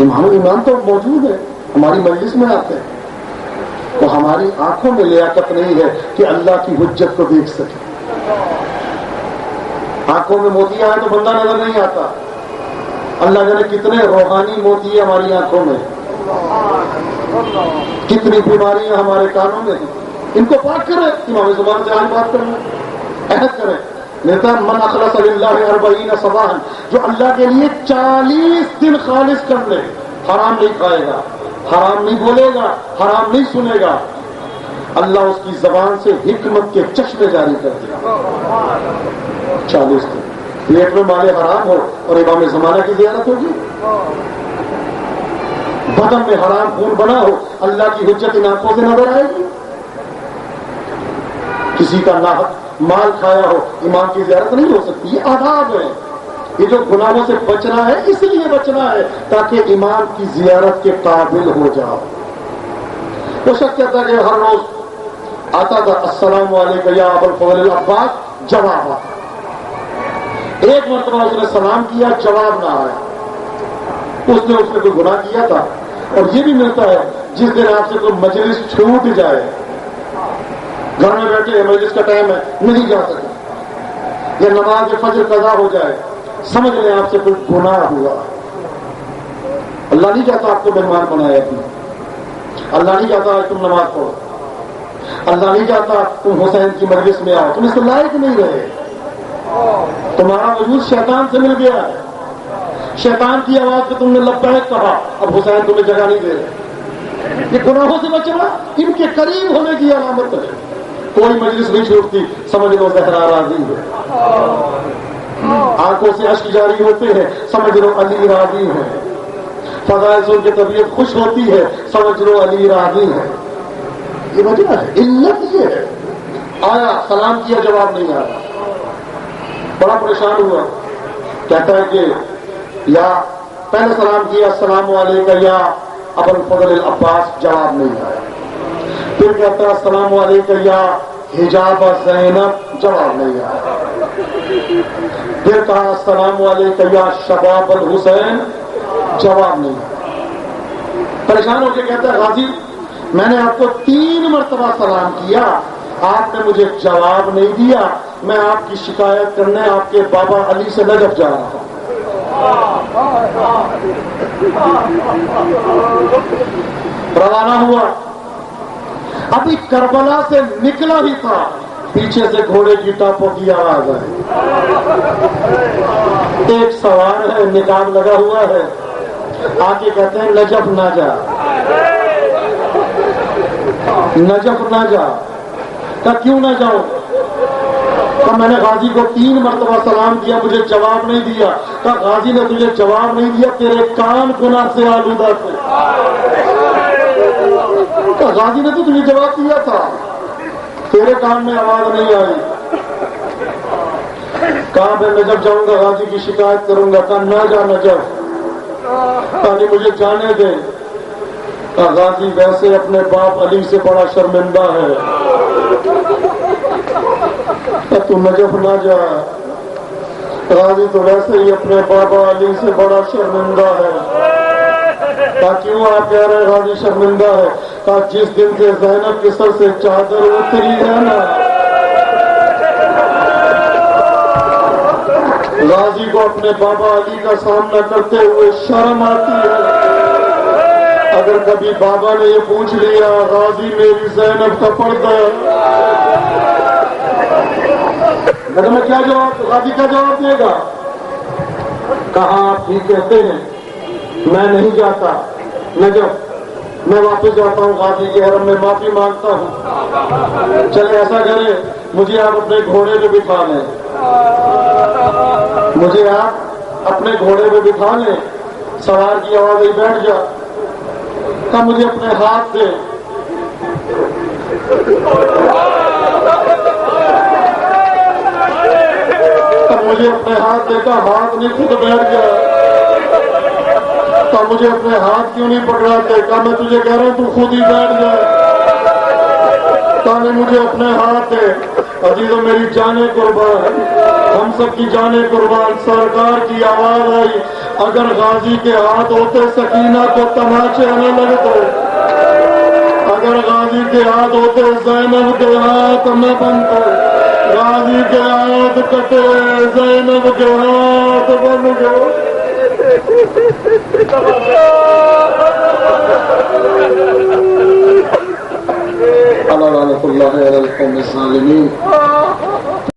امام تو موجود ہے, ہماری مجلس میں آتے ہیں, تو ہماری آنکھوں میں لیاقت نہیں ہے کہ اللہ کی حجت کو دیکھ سکے. آنکھوں میں موتیاں ہیں تو بندہ نظر نہیں آتا. اللہ جانے کتنے روحانی موتی ہماری آنکھوں میں, کتنی بیماریاں ہمارے کانوں میں ہیں. ان کو پاک کریں, امام زبان سے آج بات کریں, عہد کریں لیتا من اخلص للہ 40 صباحا، جو اللہ کے لیے 40 دن خالص کر لے، حرام نہیں کھائے گا، حرام نہیں بولے گا، حرام نہیں سنے گا، اللہ اس کی زبان سے حکمت کے چشمے جاری کر دے گا۔ 40 دن پیٹ میں مال حرام ہو اور امام زمانہ کی زیارت ہوگی، بدن میں حرام خون بنا ہو، اللہ کی حجت ان آنکھوں سے نظر آئے گی۔ کسی کا ناحق مال کھایا ہو، امام کی زیارت نہیں ہو سکتی۔ یہ آداب ہے، یہ جو گناہوں سے بچنا ہے اس لیے بچنا ہے تاکہ امام کی زیارت کے قابل ہو جاؤ۔ وہ شخص کہتا کہ ہر روز آتا تھا السلام علیکم یا ابو الفضل العباس، جواب آتا۔ ایک مرتبہ اس نے سلام کیا، جواب نہ آیا، اس نے کوئی گناہ کیا تھا۔ اور یہ بھی ملتا ہے جس دن آپ سے کوئی مجلس چھوٹ جائے، گھر میں بیٹھے مجلس کا ٹائم ہے نہیں جا سکے، یا نماز فجر قضا ہو جائے، سمجھ لیں آپ سے کوئی گناہ ہوا۔ اللہ نہیں چاہتا آپ کو مہمان بنایا تھی، اللہ نہیں چاہتا تم نماز پڑھو، اللہ نہیں چاہتا تم حسین کی مجلس میں آؤ، تم اس کے لائق نہیں رہے، تمہارا وجود شیطان سے مل گیا ہے، شیطان کی آواز پہ تم نے لبیک کہا، اب حسین تمہیں جگہ نہیں دے رہے۔ یہ گناہوں سے بچنا ان کے قریب ہونے کی علامت ہے۔ کوئی مجلس نہیں چھوٹتی، سمجھ لو زہرا راضی ہے، آنکھوں سے اشک جاری ہوتے ہیں، سمجھ لو علی راضی ہے، فضائل کی طبیعت خوش ہوتی ہے، سمجھ لو علی راضی ہے۔ یہ وجہ ہے، علت یہ ہے۔ آیا سلام کیا، جواب نہیں آیا، بڑا پریشان ہوا، کہتا ہے کہ یا پہلے سلام کیا السلام علیکم یا ابو الفضل العباس، جواب نہیں آیا، پھر کہتا ہے السلام علیکم یا حجاب زینب، جواب نہیں آیا، پھر کہا السلام علیکم یا شباب الحسین، جواب نہیں آیا۔ پریشان ہو کے کہتا ہے غازی میں نے آپ کو 3 مرتبہ سلام کیا، آپ نے مجھے جواب نہیں دیا، میں آپ کی شکایت کرنے آپ کے بابا علی سے نجف جا رہا ہوں۔ روانہ ہوا، ابھی کربلا سے نکلا ہی تھا، پیچھے سے گھوڑے کی ٹاپوں کی آواز آئی، ایک سوار ہے، نقاب لگا ہوا ہے، آگے کہتے ہیں نجف نہ جا، نجف نہ جا۔ کہ کیوں نہ جاؤ؟ کہ میں نے غازی کو 3 مرتبہ سلام کیا، مجھے جواب نہیں دیا۔ کہ غازی نے تجھے جواب نہیں دیا، تیرے کان گناہ سے آلودہ تھے۔ کہ غازی نے تو تجھے جواب دیا تھا، تیرے کان میں آواز نہیں آئی۔ کہاں میں نجف جاؤں گا، غازی کی شکایت کروں گا۔ کہا نہ جا نجف، کہا مجھے جانے دے۔ کہا غازی ویسے اپنے باپ علی سے بڑا شرمندہ ہے، تو نجف نہ جا۔ غازی تو ویسے ہی اپنے بابا علی سے بڑا شرمندہ ہے۔ کہا کیوں آپ کہہ رہے غازی شرمندہ ہے؟ کہا جس دن سے زینب کے سر سے چادر اتری ہے نا، غازی کو اپنے بابا علی کا سامنا کرتے ہوئے شرم آتی ہے۔ اگر کبھی بابا نے یہ پوچھ لیا غازی میری زینب کا پردہ، میں کیا جواب، غازی کا جواب دے گا؟ کہاں آپ ٹھیک کہتے ہیں، میں نہیں جاتا نجف، میں واپس جاتا ہوں غازی کے حرم میں، معافی مانگتا ہوں۔ چلے ایسا کریں، مجھے آپ اپنے گھوڑے پہ بٹھا لیں، مجھے آپ اپنے گھوڑے پہ بٹھا لیں۔ سوار کی آواز ہی بیٹھ جا۔ کہ مجھے اپنے ہاتھ دے۔ مجھے اپنے ہاتھ دے کا ہاتھ نہیں خود بیٹھ گیا۔ تو مجھے اپنے ہاتھ کیوں نہیں پکڑاتے؟ کہ میں تجھے کہہ رہا ہوں تو خود ہی بیٹھ جائے۔ کہ مجھے اپنے ہاتھ دے۔ عزیزوں میری جانیں قربان، ہم سب کی جانیں قربان۔ سرکار کی آواز آئی، اگر غازی کے ہاتھ ہوتے سکینہ کو تماچے آنے لگتے، اگر غازی کے ہاتھ ہوتے زینب کے ہاتھ نہ بنتے، غازی کے ہاتھ کٹے زینب کے ہاتھ بن گئے۔ اللہ علیہ القوم الظالمین۔